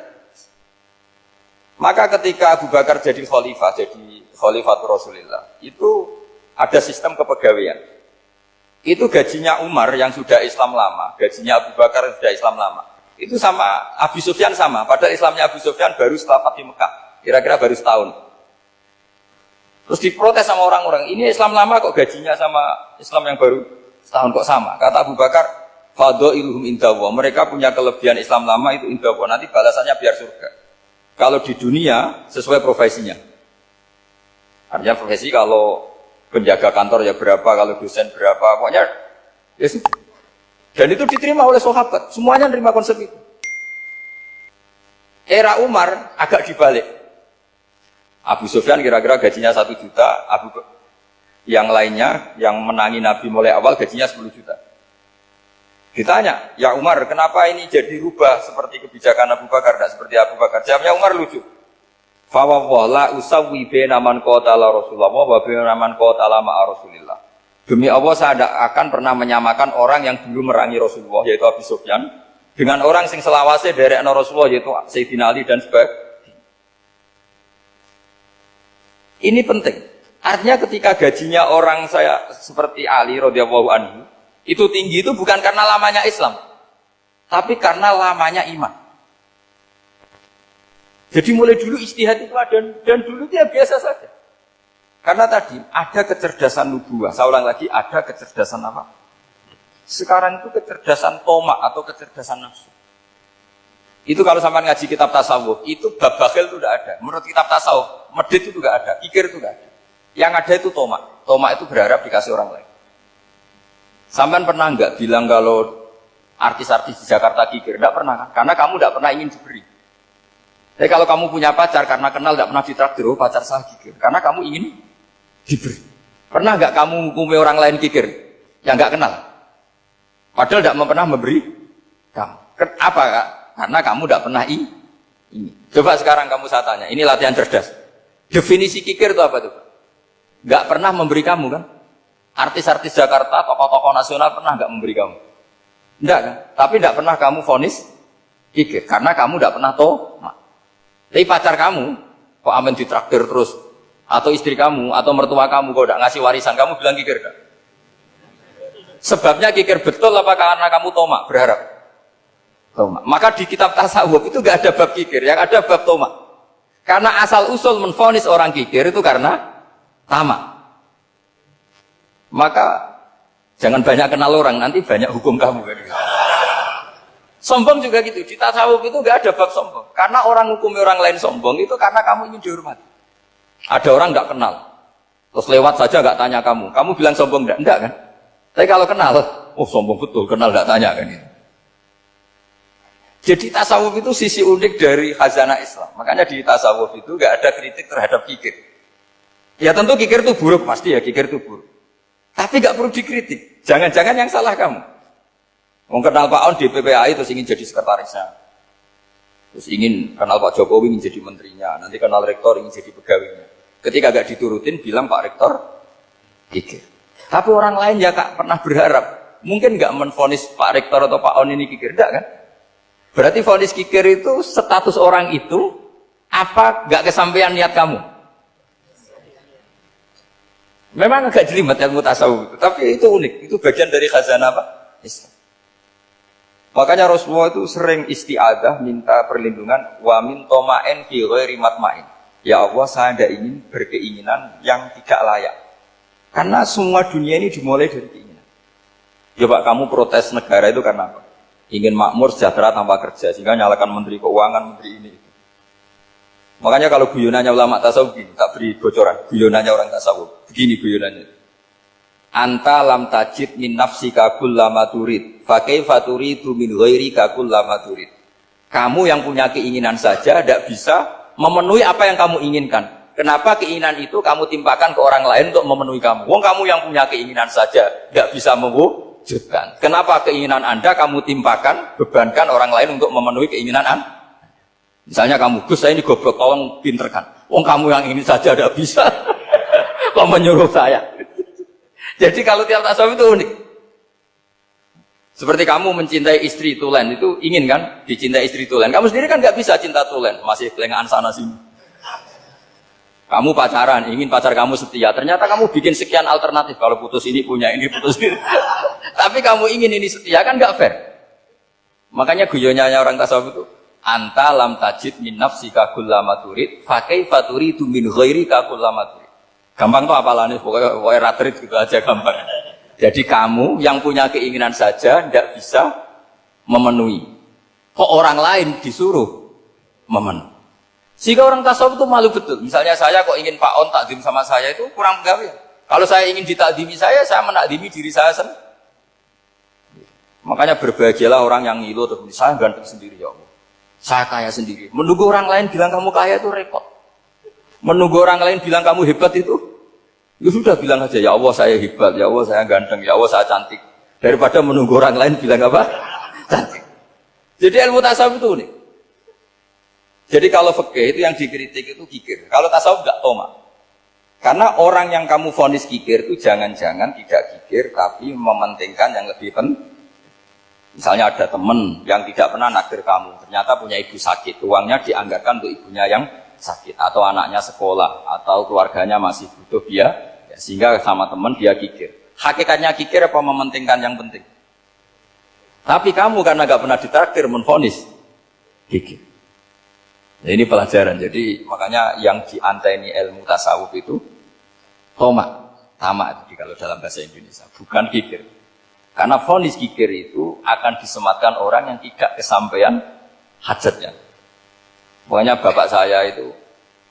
Maka ketika Abu Bakar jadi khalifah Rasulullah, itu ada sistem kepegawaian. Itu gajinya Umar yang sudah Islam lama, gajinya Abu Bakar yang sudah Islam lama. Itu sama Abu Sufyan sama, padahal Islamnya Abu Sufyan baru setelah Fathu Mekah, kira-kira baru setahun. Terus diprotes sama orang-orang, ini Islam lama kok gajinya sama Islam yang baru setahun kok sama. Kata Abu Bakar, fadailuhum indallah, mereka punya kelebihan Islam lama itu indallah, nanti balasannya biar surga. Kalau di dunia sesuai profesinya. Artinya profesi kalau penjaga kantor ya berapa, kalau dosen berapa, pokoknya ya sudah. Dan itu diterima oleh sahabat, semuanya menerima konsep itu. Era Umar agak dibalik. Abu Sufyan kira-kira gajinya 1 juta, yang lainnya yang menangi Nabi mulai awal gajinya 10 juta. Ditanya, ya Umar, kenapa ini jadi rubah seperti kebijakan Abu Bakar, tidak seperti Abu Bakar? Jawabnya Umar lucu. Fawwala usawwi baina man qatala Rasulullah wa baina man qatala ma'a Rasulillah. Demi Allah saya tidak akan pernah menyamakan orang yang dulu merangi Rasulullah, yaitu Abu Sufyan, dengan orang sing selawase dari Rasulullah, yaitu Sayyidina Ali dan sebagainya. Ini penting. Artinya ketika gajinya orang saya seperti Ali radhiyallahu anhu, itu tinggi itu bukan karena lamanya Islam, tapi karena lamanya iman. Jadi mulai dulu ijtihad itu ada, dan dulu dia biasa saja. Karena tadi ada kecerdasan nubuah, saya ulang lagi, ada kecerdasan apa? Sekarang itu kecerdasan tomak atau kecerdasan nafsu. Itu kalau sampai ngaji kitab tasawuf, itu bab bakhil itu tidak ada. Menurut kitab tasawuf, medit itu tidak ada, kikir itu tidak ada. Yang ada itu tomak. Tomak itu berharap dikasih orang lain. Sampean pernah enggak bilang kalau artis-artis di Jakarta kikir? Enggak pernah kan? Karena kamu enggak pernah ingin diberi. Tapi kalau kamu punya pacar karena kenal enggak pernah ditraktir, oh pacar saya kikir. Karena kamu ingin diberi. Pernah enggak kamu hukumi orang lain kikir yang enggak kenal? Padahal enggak pernah memberi kamu. Apa Kak? Karena kamu enggak pernah ini. Coba sekarang kamu saya tanya, ini latihan cerdas. Definisi kikir itu apa tuh? Enggak pernah memberi kamu kan? Artis-artis Jakarta, tokoh-tokoh nasional pernah nggak memberi kamu? Enggak kan? Tapi enggak pernah kamu vonis kikir, karena kamu enggak pernah tomak. Tapi pacar kamu, kok amen ditraktir terus, atau istri kamu, atau mertua kamu, kok enggak ngasih warisan, kamu bilang kikir kan? Sebabnya kikir betul apa karena kamu tomak, berharap? Tomak. Maka di kitab tasawuf itu enggak ada bab kikir, yang ada bab tomak. Karena asal usul menvonis orang kikir itu karena tamak. Maka jangan banyak kenal orang, nanti banyak hukum kamu. Sombong juga gitu, di tasawuf itu gak ada bab sombong. Karena orang hukumi orang lain sombong itu karena kamu ingin dihormati. Ada orang gak kenal, Terus lewat saja nggak tanya kamu. Kamu bilang sombong enggak? Enggak kan? Tapi kalau kenal, oh sombong betul, kenal nggak tanya kan itu. Jadi tasawuf itu sisi unik dari khazanah Islam. Makanya di tasawuf itu nggak ada kritik terhadap kikir. Ya tentu kikir itu buruk, pasti ya kikir itu buruk. Tapi nggak perlu dikritik. Jangan-jangan yang salah kamu. Mau kenal Pak On di PPAI terus ingin jadi sekretarisnya. Terus ingin kenal Pak Jokowi ingin jadi menterinya. Nanti kenal rektor ingin jadi pegawainya. Ketika gak diturutin bilang Pak Rektor kikir. Tapi orang lain ya Kak pernah berharap. Mungkin gak menvonis Pak Rektor atau Pak On ini kikir. Enggak kan? Berarti vonis kikir itu status orang itu apa gak kesampaian niat kamu? Memang agak jelimet ilmu tasawuf itu. Tapi itu unik. Itu bagian dari khazanah apa? Islam. Makanya Rasulullah itu sering isti'adah minta perlindungan wa min toma'en fi ghairi matma'in. Ya Allah, saya tidak ingin berkeinginan yang tidak layak. Karena semua dunia ini dimulai dari keinginan. Coba kamu protes negara itu karena apa? Ingin makmur, sejahtera tanpa kerja. Sehingga nyalakan menteri keuangan, menteri ini. Makanya kalau guyonannya ulama tasawuf begini, tak beri bocoran. Guyonannya orang tasawuf. Begini guyonannya. Anta lam tajid min nafsika kullama turid. Fa kaifa turidu min ghairika kullama turid. Kamu yang punya keinginan saja tidak bisa memenuhi apa yang kamu inginkan. Kenapa keinginan itu kamu timpakan ke orang lain untuk memenuhi kamu? Wong kamu yang punya keinginan saja tidak bisa mewujudkan. Kenapa keinginan Anda kamu timpakan, bebankan orang lain untuk memenuhi keinginan Anda? Misalnya kamu, Gus saya ini goblok, tolong pinterkan. Wong kamu yang ini saja tidak bisa. Kok menyuruh saya? Jadi kalau tiap tasawuf itu unik. Seperti kamu mencintai istri tulen, itu ingin kan dicintai istri tulen. Kamu sendiri kan nggak bisa cinta tulen, masih kelengahan sana sini. Kamu pacaran, ingin pacar kamu setia. Ternyata kamu bikin sekian alternatif. Kalau putus ini punya ini, putus ini. Tapi kamu ingin ini setia, kan nggak fair. Makanya guyonanya orang tasawuf itu, anta lam tajid min nafsika kullama turid, fa kaifa turidu min ghairika kullama turid. Gampang tuh apalane, pokoknya ratrit gitu aja gampang. Jadi kamu yang punya keinginan saja tidak bisa memenuhi. Kok orang lain disuruh memenuhi. Sehingga orang tasawuf itu malu betul. Misalnya saya kok ingin Pak On takdim sama saya itu kurang pegawai. Kalau saya ingin ditakdimi saya menakdimi diri saya sendiri. Makanya berbahagialah orang yang ngilu terus saya ganteng sendiri ya Allah. Saya kaya sendiri. Menunggu orang lain bilang kamu kaya itu repot. Menunggu orang lain bilang kamu hebat itu, ya sudah bilang aja, ya Allah saya hebat, ya Allah saya ganteng, ya Allah saya cantik. Daripada menunggu orang lain bilang apa? Cantik. Jadi ilmu tasawuf itu unik. Jadi kalau fikih itu yang dikritik itu kikir. Kalau tasawuf enggak toma. Karena orang yang kamu vonis kikir itu jangan-jangan tidak kikir, tapi mementingkan yang lebih penting. Misalnya ada teman yang tidak pernah nakdir kamu, ternyata punya ibu sakit, uangnya dianggarkan untuk ibunya yang sakit, atau anaknya sekolah, atau keluarganya masih butuh dia, ya, sehingga sama teman dia kikir. Hakikatnya kikir apa mementingkan yang penting? Tapi kamu karena gak pernah ditakdir menvonis kikir. Nah, ini pelajaran. Jadi makanya yang dianteni ilmu tasawuf itu tamak jadi kalau dalam bahasa Indonesia, bukan kikir. Karena vonis kikir itu akan disematkan orang yang tidak kesampaian hajatnya. Pokoknya bapak saya itu,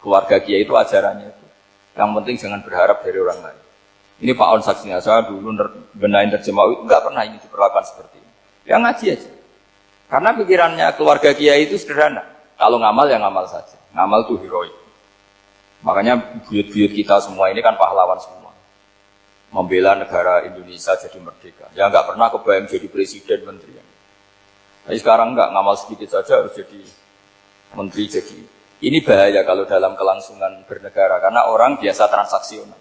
keluarga Kiai itu ajarannya itu. Yang penting jangan berharap dari orang lain. Ini Pak On saksinya, saya dulu benahin terjemah itu nggak pernah ini diperlakukan seperti ini. Ya ngaji aja. Karena pikirannya keluarga Kiai itu sederhana. Kalau ngamal ya ngamal saja. Ngamal itu heroik. Makanya buyut-buyut kita semua ini kan pahlawan semua. Membela negara Indonesia jadi merdeka. Ya nggak pernah kebayang jadi presiden, menteri. Tapi sekarang nggak, ngamal sedikit saja harus jadi menteri. Jadi ini bahaya kalau dalam kelangsungan bernegara, karena orang biasa transaksional.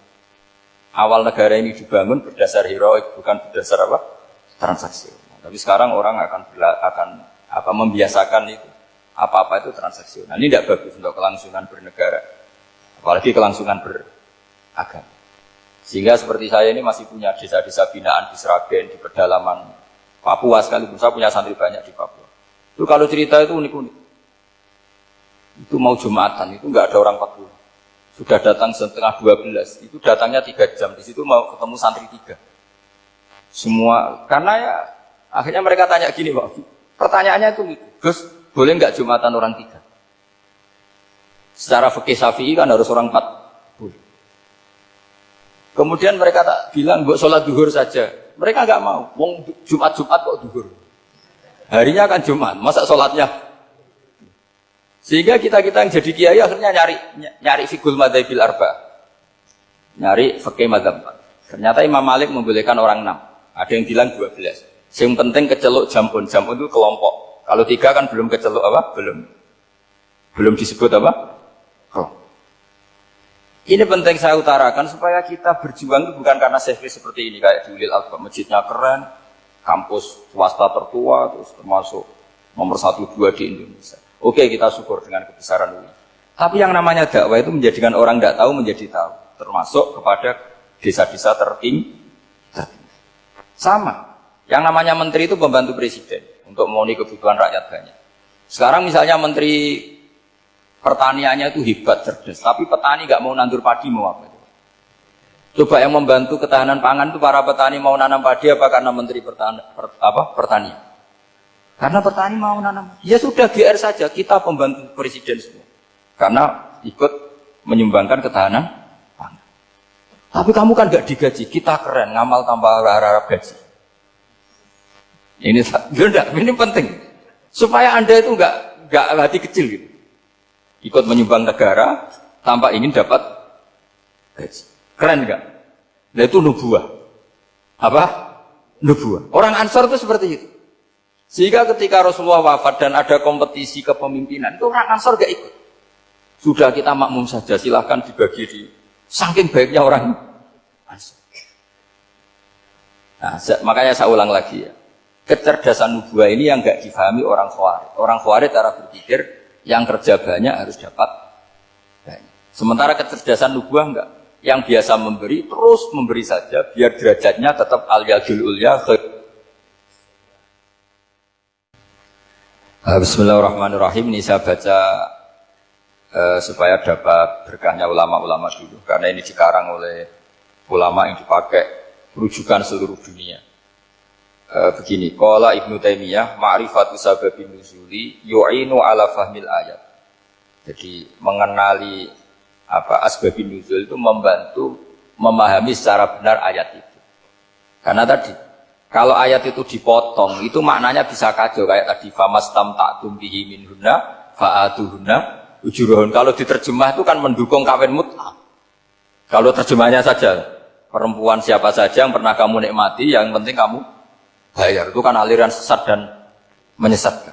Awal negara ini dibangun berdasar heroik, bukan berdasar apa? Transaksional. Tapi sekarang orang akan membiasakan itu. Apa-apa itu transaksional. Ini tidak bagus untuk kelangsungan bernegara. Apalagi kelangsungan beragama. Sehingga seperti saya ini masih punya desa-desa binaan di Sragen, di pedalaman Papua sekalipun. Saya punya santri banyak di Papua. Itu kalau cerita itu unik-unik. Itu mau Jumatan, itu nggak ada orang 40. Sudah datang setengah 12, itu datangnya 3 jam. Di situ mau ketemu santri 3. Semua, karena ya akhirnya mereka tanya gini, Pak. Pertanyaannya itu, Gus, boleh nggak Jumatan orang 3? Secara fikih Syafi'i kan harus orang 4. Boleh. Kemudian mereka tak bilang, buat sholat duhur saja. Mereka nggak mau. Wong Jumat-Jumat kok duhur. Harinya kan Jumat, masa sholatnya? Sehingga kita-kita yang jadi kiai akhirnya nyari fikul madhabil arba. Nyari fikih madhab. Ternyata Imam Malik membolehkan orang 6. Ada yang bilang 12. Yang penting keceluk jampun. Jampun itu kelompok. Kalau 3 kan belum keceluk apa? Belum disebut apa? Kelompok. Ini penting saya utarakan supaya kita berjuang itu bukan karena sefri seperti ini kayak di Ulil Albab, masjidnya keren, kampus swasta tertua, terus termasuk nomor 1-2 di Indonesia. Oke, kita syukur dengan kebesaran ini. Tapi yang namanya dakwah itu menjadikan orang tidak tahu menjadi tahu, termasuk kepada desa-desa tertinggi. Sama, yang namanya menteri itu pembantu presiden untuk memenuhi kebutuhan rakyat banyak. Sekarang misalnya menteri pertaniannya itu hebat, cerdas, tapi petani nggak mau nandur padi, mau apa itu? Coba yang membantu ketahanan pangan itu para petani mau nanam padi apa karena menteri pertanian? Karena petani mau nanam. Ya sudah GR saja, kita pembantu presiden semua. Karena ikut menyumbangkan ketahanan pangan. Tapi kamu kan nggak digaji, kita keren, ngamal tanpa harap gaji. Ini penting supaya Anda itu nggak hati kecil gitu. Ikut menyumbang negara tanpa ingin dapat gaji. Keren enggak? Nah itu nubuah. Apa? Nubuah. Orang Ansor itu seperti itu. Sehingga ketika Rasulullah wafat dan ada kompetisi kepemimpinan, itu orang Ansor gak ikut. Sudah kita makmum saja, silahkan dibagi di saking baiknya orang Ansor. Nah, makanya saya ulang lagi ya. Kecerdasan nubuah ini yang gak difahami orang Khawarij. Orang Khawarij cara berpikir yang kerja banyak harus dapat banyak. Sementara kecerdasan nubuah enggak. Yang biasa memberi, terus memberi saja, biar derajatnya tetap al-yadul ulya. Bismillahirrahmanirrahim. Ini saya baca supaya dapat berkahnya ulama-ulama dulu. Karena ini dikarang oleh ulama yang dipakai rujukan seluruh dunia. Begini, qala Ibnu Taimiyah ma'rifatu sababin nuzuli yu'inu ala fahmil ayat. Jadi mengenali asbabin nuzul itu membantu memahami secara benar ayat itu. Karena tadi kalau ayat itu dipotong itu maknanya bisa kacau kayak tadi famastam ta'tum bihi minhunna fa'atuhunna ujurahun. Kalau diterjemah itu kan mendukung kawin mutlak. Kalau terjemahnya saja perempuan siapa saja yang pernah kamu nikmati, yang penting kamu bayar, itu kan aliran sesat dan menyesatkan.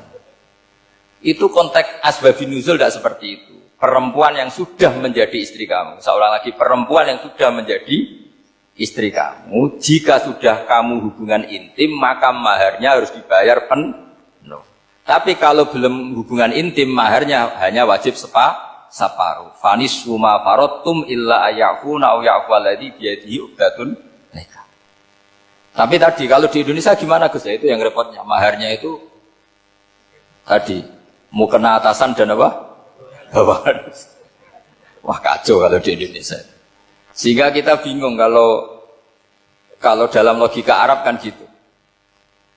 Itu konteks asbabun nuzul tidak seperti itu. Perempuan yang sudah menjadi istri kamu, seorang lagi perempuan yang sudah menjadi istri kamu, jika sudah kamu hubungan intim maka maharnya harus dibayar penuh. Tapi kalau belum hubungan intim maharnya hanya wajib separuh. Fanis suma farotum illa ayafuna au ya'fualladzi biyadihi uqdatun nikah. Tapi tadi kalau di Indonesia gimana Gus? Itu yang repotnya. Maharnya itu tadi mau kena atasan dan apa? Bawahan. Wah kacau kalau di Indonesia. Sehingga kita bingung kalau dalam logika Arab kan gitu.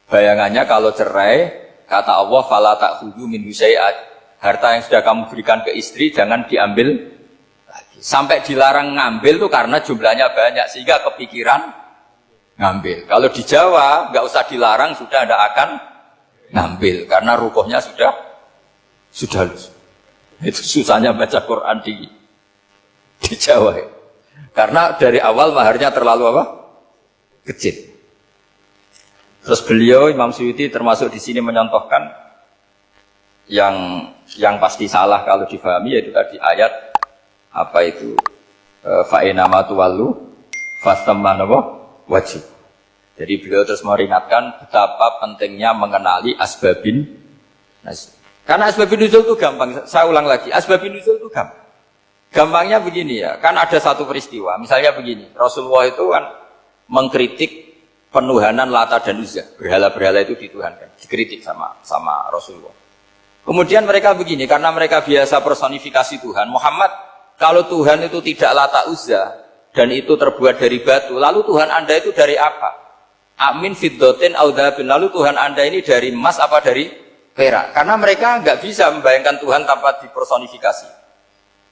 Bayangannya kalau cerai, kata Allah fala ta'khudhu minhu syai'an. Harta yang sudah kamu berikan ke istri jangan diambil lagi. Sampai dilarang ngambil itu karena jumlahnya banyak sehingga kepikiran ngambil. Kalau di Jawa nggak usah dilarang, sudah tidak akan ngambil karena rukuhnya sudah lulus. Itu susahnya baca Quran di Jawa ya. Karena dari awal maharnya terlalu apa? Kecil. Terus beliau Imam Suyuti termasuk di sini menyontohkan yang pasti salah kalau difahami yaitu tadi ayat apa itu fa'inama tuwallu fastamman apa? Wajib. Jadi beliau terus meringatkan betapa pentingnya mengenali asbabin nuzul. Karena asbabin nuzul itu gampang. Saya ulang lagi, asbabin nuzul itu gampang. Gampangnya begini ya, kan ada satu peristiwa. Misalnya begini, Rasulullah itu kan mengkritik penuhanan Lata dan Uzza. Berhala-berhala itu dituhankan, dikritik sama Rasulullah. Kemudian mereka begini, karena mereka biasa personifikasi Tuhan. Muhammad, kalau Tuhan itu tidak Lata Uzza dan itu terbuat dari batu, lalu Tuhan Anda itu dari apa? Amin fiddotin audhabin. Lalu Tuhan Anda ini dari emas apa dari perak? Karena mereka nggak bisa membayangkan Tuhan tanpa dipersonifikasi.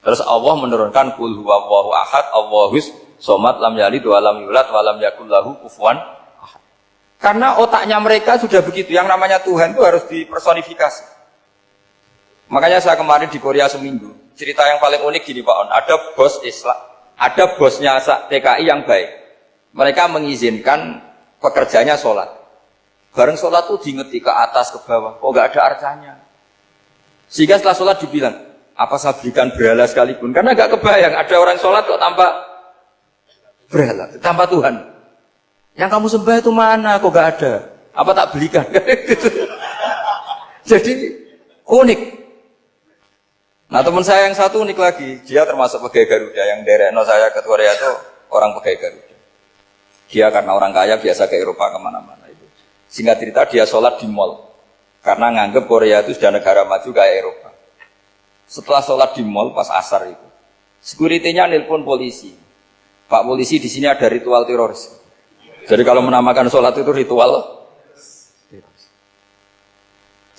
Terus Allah menurunkan qul huwallahu ahad, Allahus Somad lam yalid wa lam yulad wa lam yakul lahu kufuwan ahad. Karena otaknya mereka sudah begitu, yang namanya Tuhan itu harus dipersonifikasi. Makanya saya kemarin di Korea seminggu, cerita yang paling unik gini Pak On, ada bos Islam, ada bosnya TKI yang baik. Mereka mengizinkan pekerjanya sholat. Bareng sholat tuh diingeti ke atas ke bawah, kok gak ada arcanya. Sehingga setelah sholat dibilang, apa saya berikan berhala sekalipun? Karena gak kebayang ada orang sholat kok tanpa berhala, tanpa Tuhan. Yang kamu sembah itu mana? Kok gak ada? Apa tak belikan? Jadi unik. Nah teman saya yang satu unik lagi, dia termasuk pegawai Garuda yang derekno saya ke Korea itu orang pegawai Garuda. Dia karena orang kaya biasa ke Eropa kemana-mana itu. Singkat cerita dia sholat di mall karena nganggep Korea itu sudah negara maju kayak Eropa. Setelah sholat di mall pas asar itu, security-nya nelpon polisi. Pak polisi di sini ada ritual teroris. Jadi kalau menamakan sholat itu ritual teroris.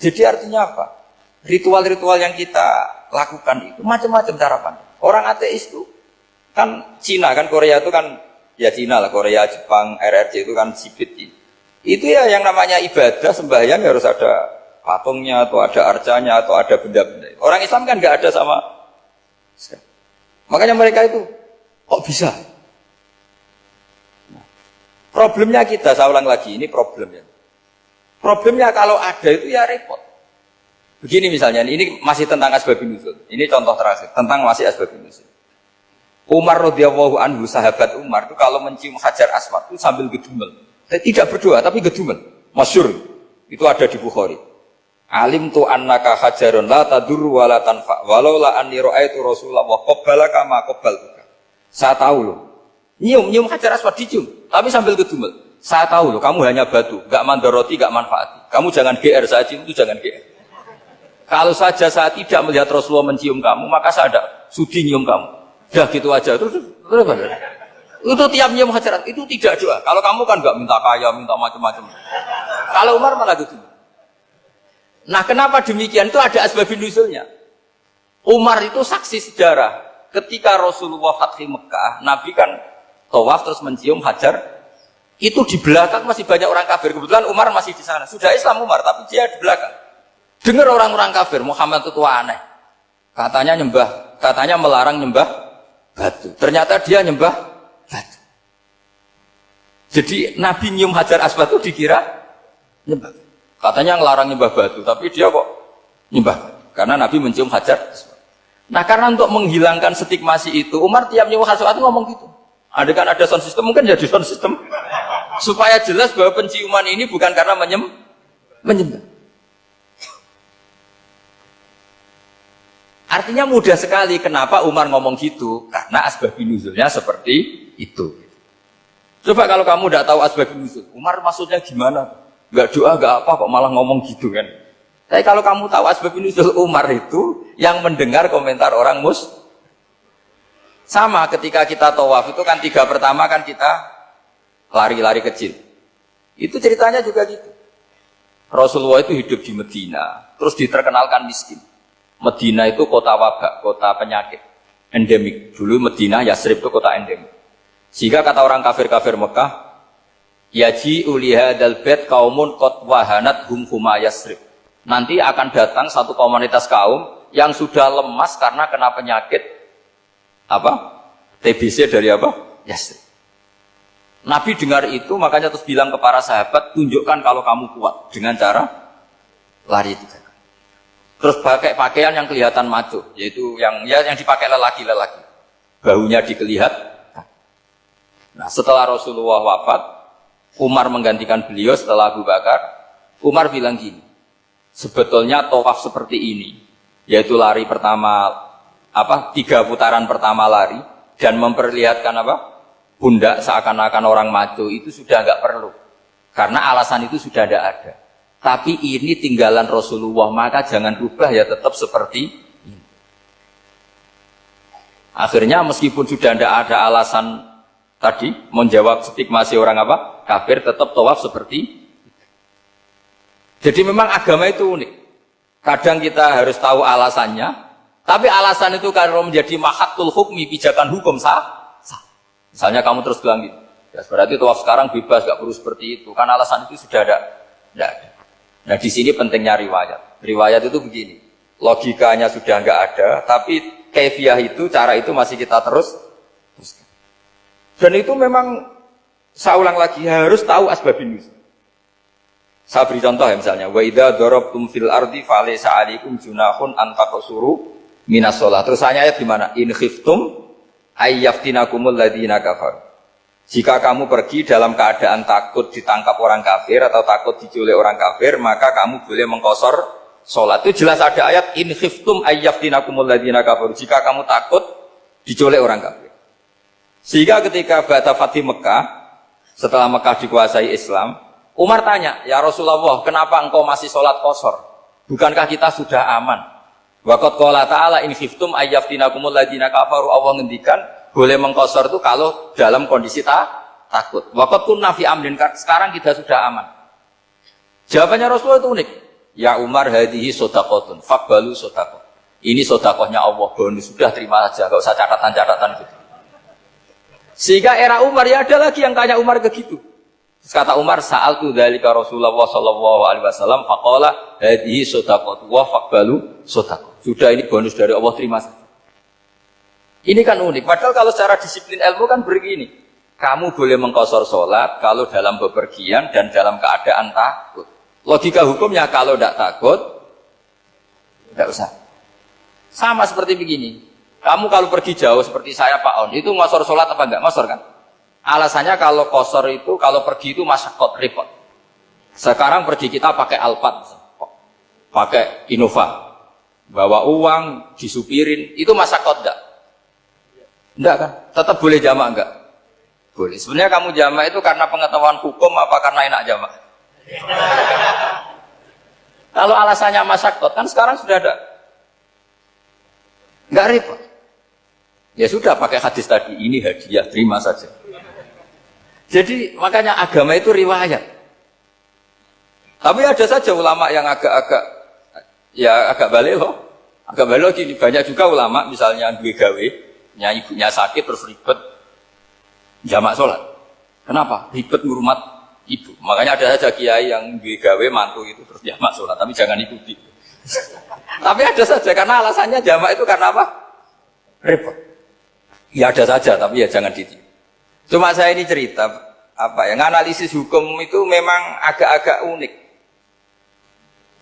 Jadi artinya apa? Ritual-ritual yang kita lakukan itu macam-macam cara pandang. Orang ateis itu kan Cina kan Korea itu kan ya Cina lah, Korea, Jepang, RRC itu kan sipit. Itu ya yang namanya ibadah sembahyang harus ada patungnya atau ada arcanya atau ada benda-benda. Orang Islam kan nggak ada sama. Makanya mereka itu kok bisa? Nah, problemnya kita, saya ulang lagi, ini problemnya. Problemnya kalau ada itu ya repot. Begini misalnya, ini masih tentang asbabun nuzul. Ini contoh terakhir tentang masih asbabun nuzul. Umar radhiyallahu anhu, sahabat Umar itu kalau mencium Hajar Aswad itu sambil gedumel. Tidak berdoa tapi gedumel. Masyhur. Itu ada di Bukhari. Alim tu annaka hajarun la tadur wa la tanfa walau la anni ra'aitu Rasulullah wa qabbalaka ma qabbaltuka. Saya tahu loh. Nyium Hajar Aswad dicium tapi sambil gedumel. Saya tahu loh kamu hanya batu, enggak mandoroti, enggak manfaati. Kamu jangan GR, saya cium itu jangan GR. Kalau saja saya tidak melihat Rasulullah mencium kamu, maka saya ada sudi nyium kamu. Dah gitu aja. Itu tiap nyium Hajar itu tidak doa. Kalau kamu kan enggak minta kaya, minta macam-macam. Kalau Umar malah gitu. Nah, kenapa demikian? Itu ada asbabun nuzulnya. Umar itu saksi sejarah. Ketika Rasulullah Fathi Mekah, Nabi kan tawaf terus mencium Hajar. Itu di belakang masih banyak orang kafir. Kebetulan Umar masih di sana. Sudah Islam Umar, tapi dia di belakang. Dengar orang-orang kafir, Muhammad itu aneh. Katanya melarang nyembah batu. Ternyata dia nyembah batu. Jadi Nabi nyium Hajar Aswad itu dikira nyembah. Katanya ngelarang nyembah batu, tapi dia kok nyembah batu. Karena Nabi mencium Hajar Aswad. Nah karena untuk menghilangkan stigmasi itu, Umar tiap nyium Hajar Aswad itu ngomong gitu. Ada kan ada sound system, mungkin jadi sound system. Supaya jelas bahwa penciuman ini bukan karena menyembah. Artinya mudah sekali kenapa Umar ngomong gitu, karena asbabun nuzulnya seperti itu. Coba kalau kamu tidak tahu asbabun nuzul, Umar maksudnya gimana? Gak doa, gak apa, kok malah ngomong gitu kan? Tapi kalau kamu tahu asbabun nuzul Umar itu, yang mendengar komentar orang sama ketika kita tawaf itu kan 3 pertama kan kita lari-lari kecil. Itu ceritanya juga gitu. Rasulullah itu hidup di Medina, terus diterkenalkan miskin. Medina itu kota wabak, kota penyakit, endemik. Dulu Medina, Yasrib itu kota endemik. Sehingga kata orang kafir-kafir Mekah, yaji uliha dal bait kaumun qad wahanat huma Yasrib. Nanti akan datang satu komunitas kaum yang sudah lemas karena kena penyakit TBC dari Yasrib. Nabi dengar itu, makanya terus bilang ke para sahabat, tunjukkan kalau kamu kuat dengan cara lari 3 kali. Terus pakai pakaian yang kelihatan maco, yaitu yang dipakai lelaki-lelaki. Bahunya dikelihatan. Nah, setelah Rasulullah wafat, Umar menggantikan beliau setelah Abu Bakar. Umar bilang gini, sebetulnya tawaf seperti ini, yaitu lari pertama 3 putaran pertama lari dan memperlihatkan pundak seakan-akan orang maco itu sudah enggak perlu. Karena alasan itu sudah tidak ada. Tapi ini tinggalan Rasulullah, maka jangan rubah ya, tetap seperti ini. Akhirnya meskipun sudah tidak ada alasan tadi menjawab stigmasi orang kafir, tetap tawaf seperti itu. Jadi memang agama itu unik. Kadang kita harus tahu alasannya, tapi alasan itu kalau menjadi mahatul hukmi, pijakan hukum sah. Misalnya kamu terus bilang gitu, ya berarti tawaf sekarang bebas, gak perlu seperti itu. Karena alasan itu sudah ada. Tidak ada. Nah di sini pentingnya riwayat. Riwayat itu begini, logikanya sudah nggak ada, tapi kaifiah itu, cara itu masih kita terus. Dan itu memang, saya ulang lagi, harus tahu asbabun nuzul. Saya beri contoh ya misalnya, wa idza darabtum fil ardi falaysa 'alaikum junahun an taqsuru minas shalah. Terus ayat di mana? In khiftum ayyaftinakumul ladzina kafaru. Jika kamu pergi dalam keadaan takut ditangkap orang kafir atau takut diculik orang kafir, maka kamu boleh mengqasar salat. Itu jelas ada ayat in khiftum ayyaftinakumul ladzina kafaru. Jika kamu takut diculik orang kafir. Sehingga ketika ba'da Fathi Mekah, setelah Mekah dikuasai Islam, Umar tanya, ya Rasulullah, kenapa engkau masih sholat qasar? Bukankah kita sudah aman? Waqad qala ta'ala in khiftum ayyaftinakumul ladzina kafaru. Allah ngendikan boleh mengqasar itu kalau dalam kondisi takut. Waqad kunna fi amrin, sekarang kita sudah aman. Jawabannya Rasulullah itu unik. Ya Umar, hadhihi shadaqatun faqbalu shadaqah. Ini sedekahnya Allah, bonus, sudah terima saja, enggak usah catatan-catatan gitu. Sehingga era Umar ya ada lagi yang tanya Umar begitu. Kata Umar, sa'altu dzalika Rasulullah sallallahu alaihi wasallam faqala hadhihi shadaqatu wa faqbalu shadaqah. Sudah ini bonus dari Allah, terima saja. Ini kan unik. Padahal kalau secara disiplin ilmu kan begini. Kamu boleh mengqasar sholat kalau dalam bepergian dan dalam keadaan takut. Logika hukumnya kalau tidak takut, tidak usah. Sama seperti begini. Kamu kalau pergi jauh seperti saya Pak On, itu ngosor sholat apa enggak? Ngosor kan? Alasannya kalau kosor itu, kalau pergi itu masyakot, repot. Sekarang pergi kita pakai Alphard, pakai Innova, bawa uang, disupirin, itu masyakot enggak? Enggak kan? Tetap boleh jamak enggak? Boleh. Sebenarnya kamu jamak itu karena pengetahuan hukum apa karena enak jamak? Kalau alasannya masyakot, kan sekarang sudah ada. Enggak repot. Ya sudah pakai hadis tadi, ini hadiah, terima saja. Jadi makanya agama itu riwayat. Tapi ada saja ulama yang agak-agak balik loh. Agak balik gini, banyak juga ulama misalnya gue gawe, ibunya sakit terus ribet jamak sholat. Kenapa? Ribet ngurmat ibu. Makanya ada saja kiai yang gue gawe mantu itu terus jamak sholat, tapi jangan ikuti. Tapi ada saja karena alasannya jamak itu karena apa? Repot. Ya ada saja, tapi ya jangan ditiru. Cuma saya ini cerita, analisis hukum itu memang agak-agak unik.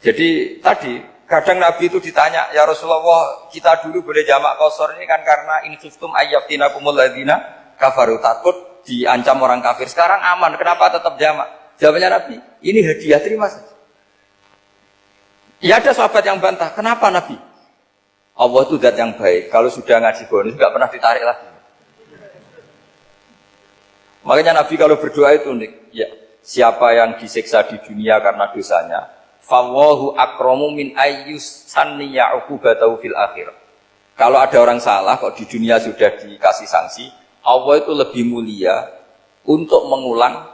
Jadi tadi, kadang Nabi itu ditanya, ya Rasulullah, kita dulu boleh jamak qasar ini kan karena in khiftum ayyaftinakumul ladzina kafaru, takut diancam orang kafir. Sekarang aman, kenapa tetap jamak? Jawabannya Nabi, ini hadiah, terima saja. Ya ada sahabat yang bantah, kenapa Nabi? Allah itu zat yang baik. Kalau sudah ngaji bonus nggak pernah ditarik lagi. Makanya Nabi kalau berdoa itu unik. Ya, siapa yang disiksa di dunia karena dosanya, fawahu akramu min ayyus sanniya uqubatahu fil akhirah. Kalau ada orang salah kok di dunia sudah dikasih sanksi, Allah itu lebih mulia untuk mengulang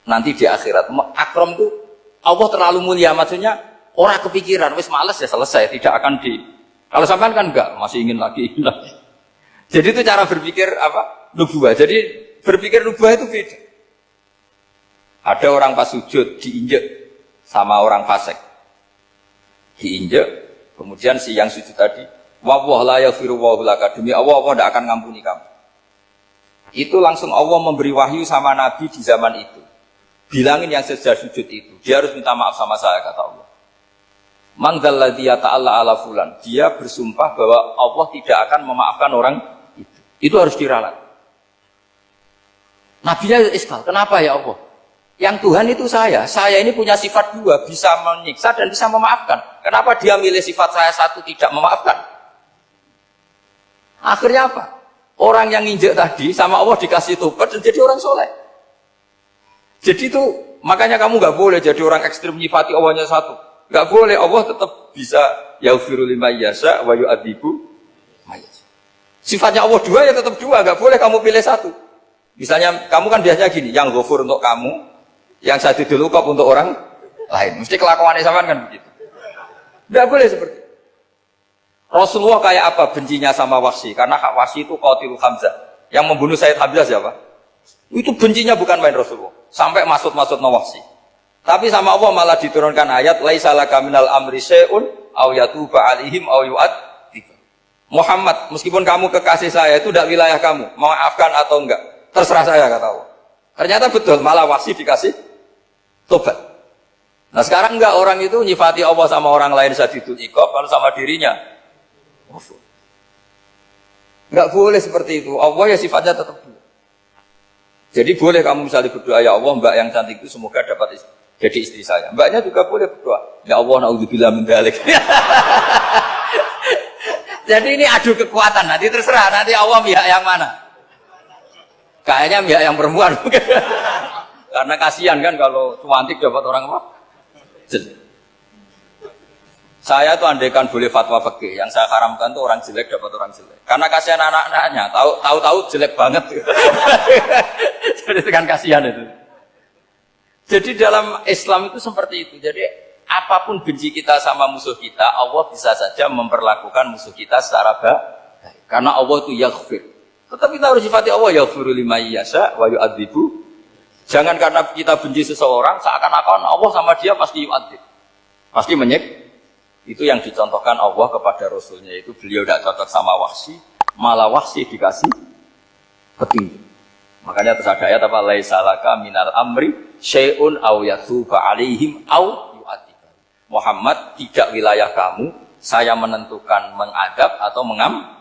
nanti di akhirat. Akram itu Allah terlalu mulia, maksudnya orang kepikiran wis males ya selesai, tidak akan di. Kalau sampean kan enggak, masih ingin lagi. Jadi itu cara berpikir nubuah. Jadi berpikir nubuah itu beda. Ada orang pas sujud diinjek sama orang fasik. Diinjek, kemudian si yang sujud tadi, wa la yaghfiru wa laka, demi Allah tidak akan ngampuni kamu. Itu langsung Allah memberi wahyu sama Nabi di zaman itu. Bilangin yang sedang sujud itu, dia harus minta maaf sama saya, kata Allah. Man dzalladzi yata'alla ala fulan. Dia bersumpah bahwa Allah tidak akan memaafkan orang itu. Itu harus diralat. Nabinya iskal, kenapa ya Allah? Yang Tuhan itu saya ini punya sifat dua, bisa menyiksa dan bisa memaafkan. Kenapa dia milih sifat saya satu tidak memaafkan? Akhirnya apa? Orang yang nginjek tadi sama Allah dikasih tobat dan jadi orang soleh. Jadi itu makanya kamu nggak boleh jadi orang ekstrim nyifati Allahnya satu. Nggak boleh, Allah tetap bisa yaghfiru liman yasha wa yu'adzibu man yasha. Sifatnya Allah dua ya tetap dua, nggak boleh kamu pilih satu. Misalnya kamu kan biasanya gini, yang ghafur untuk kamu, yang sadidul uqab untuk orang lain. Mesti kelakuannya sama kan begitu. Nggak boleh seperti itu. Rasulullah kayak apa bencinya sama Wahsy? Karena Wahsy itu qatilul Hamzah. Yang membunuh Sayyid Hamzah siapa? Itu bencinya bukan main Rasulullah. Sampai maksud-maksud Nawasi. Tapi sama Allah malah diturunkan ayat laisa laka minal amri syai'un aw yatuba alaihim aw yu'adzib. Muhammad, meskipun kamu kekasih saya itu tidak wilayah kamu, maafkan atau enggak, terserah saya kata Allah. Ternyata betul, malah Wahsy dikasih tobat. Nah sekarang enggak, orang itu nyifati Allah sama orang lain sadidul iqab, kalau sama dirinya enggak boleh seperti itu. Allah ya sifatnya tetap dua. Jadi boleh kamu misalnya berdoa, ya Allah mbak yang cantik itu semoga dapat jadi istri saya. Mbaknya juga boleh berdoa, ya Allah naudzubillah min dzalik. Jadi ini adu kekuatan, nanti terserah, nanti Allah pihak yang mana. Kayaknya pihak yang perempuan. Karena kasihan kan kalau cantik dapat orang apa? Jelek. Saya tuh andaikan boleh fatwa fikih, yang saya haramkan tuh orang jelek dapat orang jelek. Karena kasihan anak-anaknya, tahu-tahu jelek banget. Jadi kan kasihan itu. Jadi dalam Islam itu seperti itu. Jadi apapun benci kita sama musuh kita, Allah bisa saja memperlakukan musuh kita secara baik. Karena Allah itu yaghfir. Tetapi kita harus sifati Allah yaghfiru liman yasha wa yu'adzibu. Jangan karena kita benci seseorang seakan-akan Allah sama dia pasti yu'adzib. Pasti menyik. Itu yang dicontohkan Allah kepada Rasulnya, itu beliau tidak cocok sama Wahsy, malah Wahsy dikasih petunjuk. Makanya terus ada ayat apa? Laisa laka minal amri syai'un aw yatuba alaihim aw yu'adzib. Muhammad, tidak wilayah kamu, saya menentukan mengadab atau mengam.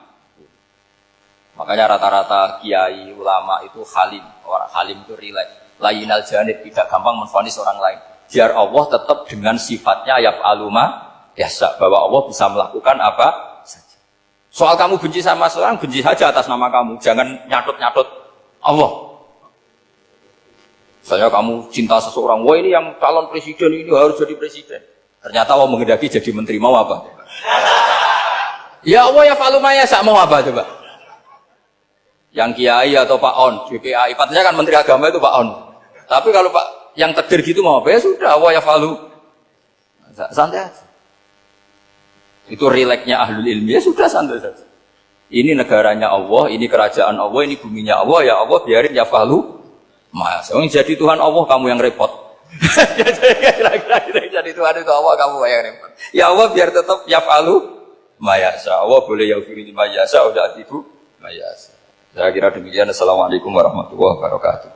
Makanya rata-rata kiai ulama itu halim. Orang halim itu rileks. Lainal janib, tidak gampang menvonis orang lain. Biar Allah tetap dengan sifatnya yaf'alu ma yasha, bahwa Allah bisa melakukan apa saja. Soal kamu benci sama seorang, benci saja atas nama kamu. Jangan nyatut-nyatut Allah. Misalnya kamu cinta seseorang, wah ini yang calon presiden ini harus jadi presiden. Ternyata Allah menghendaki jadi menteri, mau apa? Ya Allah ya falu maya sak mau apa coba? Yang kiai atau Pak On, JPAI, patutnya kan menteri agama itu Pak On. Tapi kalau Pak yang takdir gitu mau apa? Ya sudah, Allah ya falu. Santai aja. Itu rileksnya ahlul ilmi, ya sudah santai saja. Ini negaranya Allah, ini kerajaan Allah, ini buminya Allah, ya Allah biarin ya falu. Mas, jadi Tuhan Allah kamu yang repot. Jadi Tuhan itu Allah kamu yang repot. Ya Allah biar tetap ya falu mayasa. Allah boleh ya firli mayasa, udah atibu mayasa. Saya kira demikian. Assalamualaikum warahmatullahi wabarakatuh.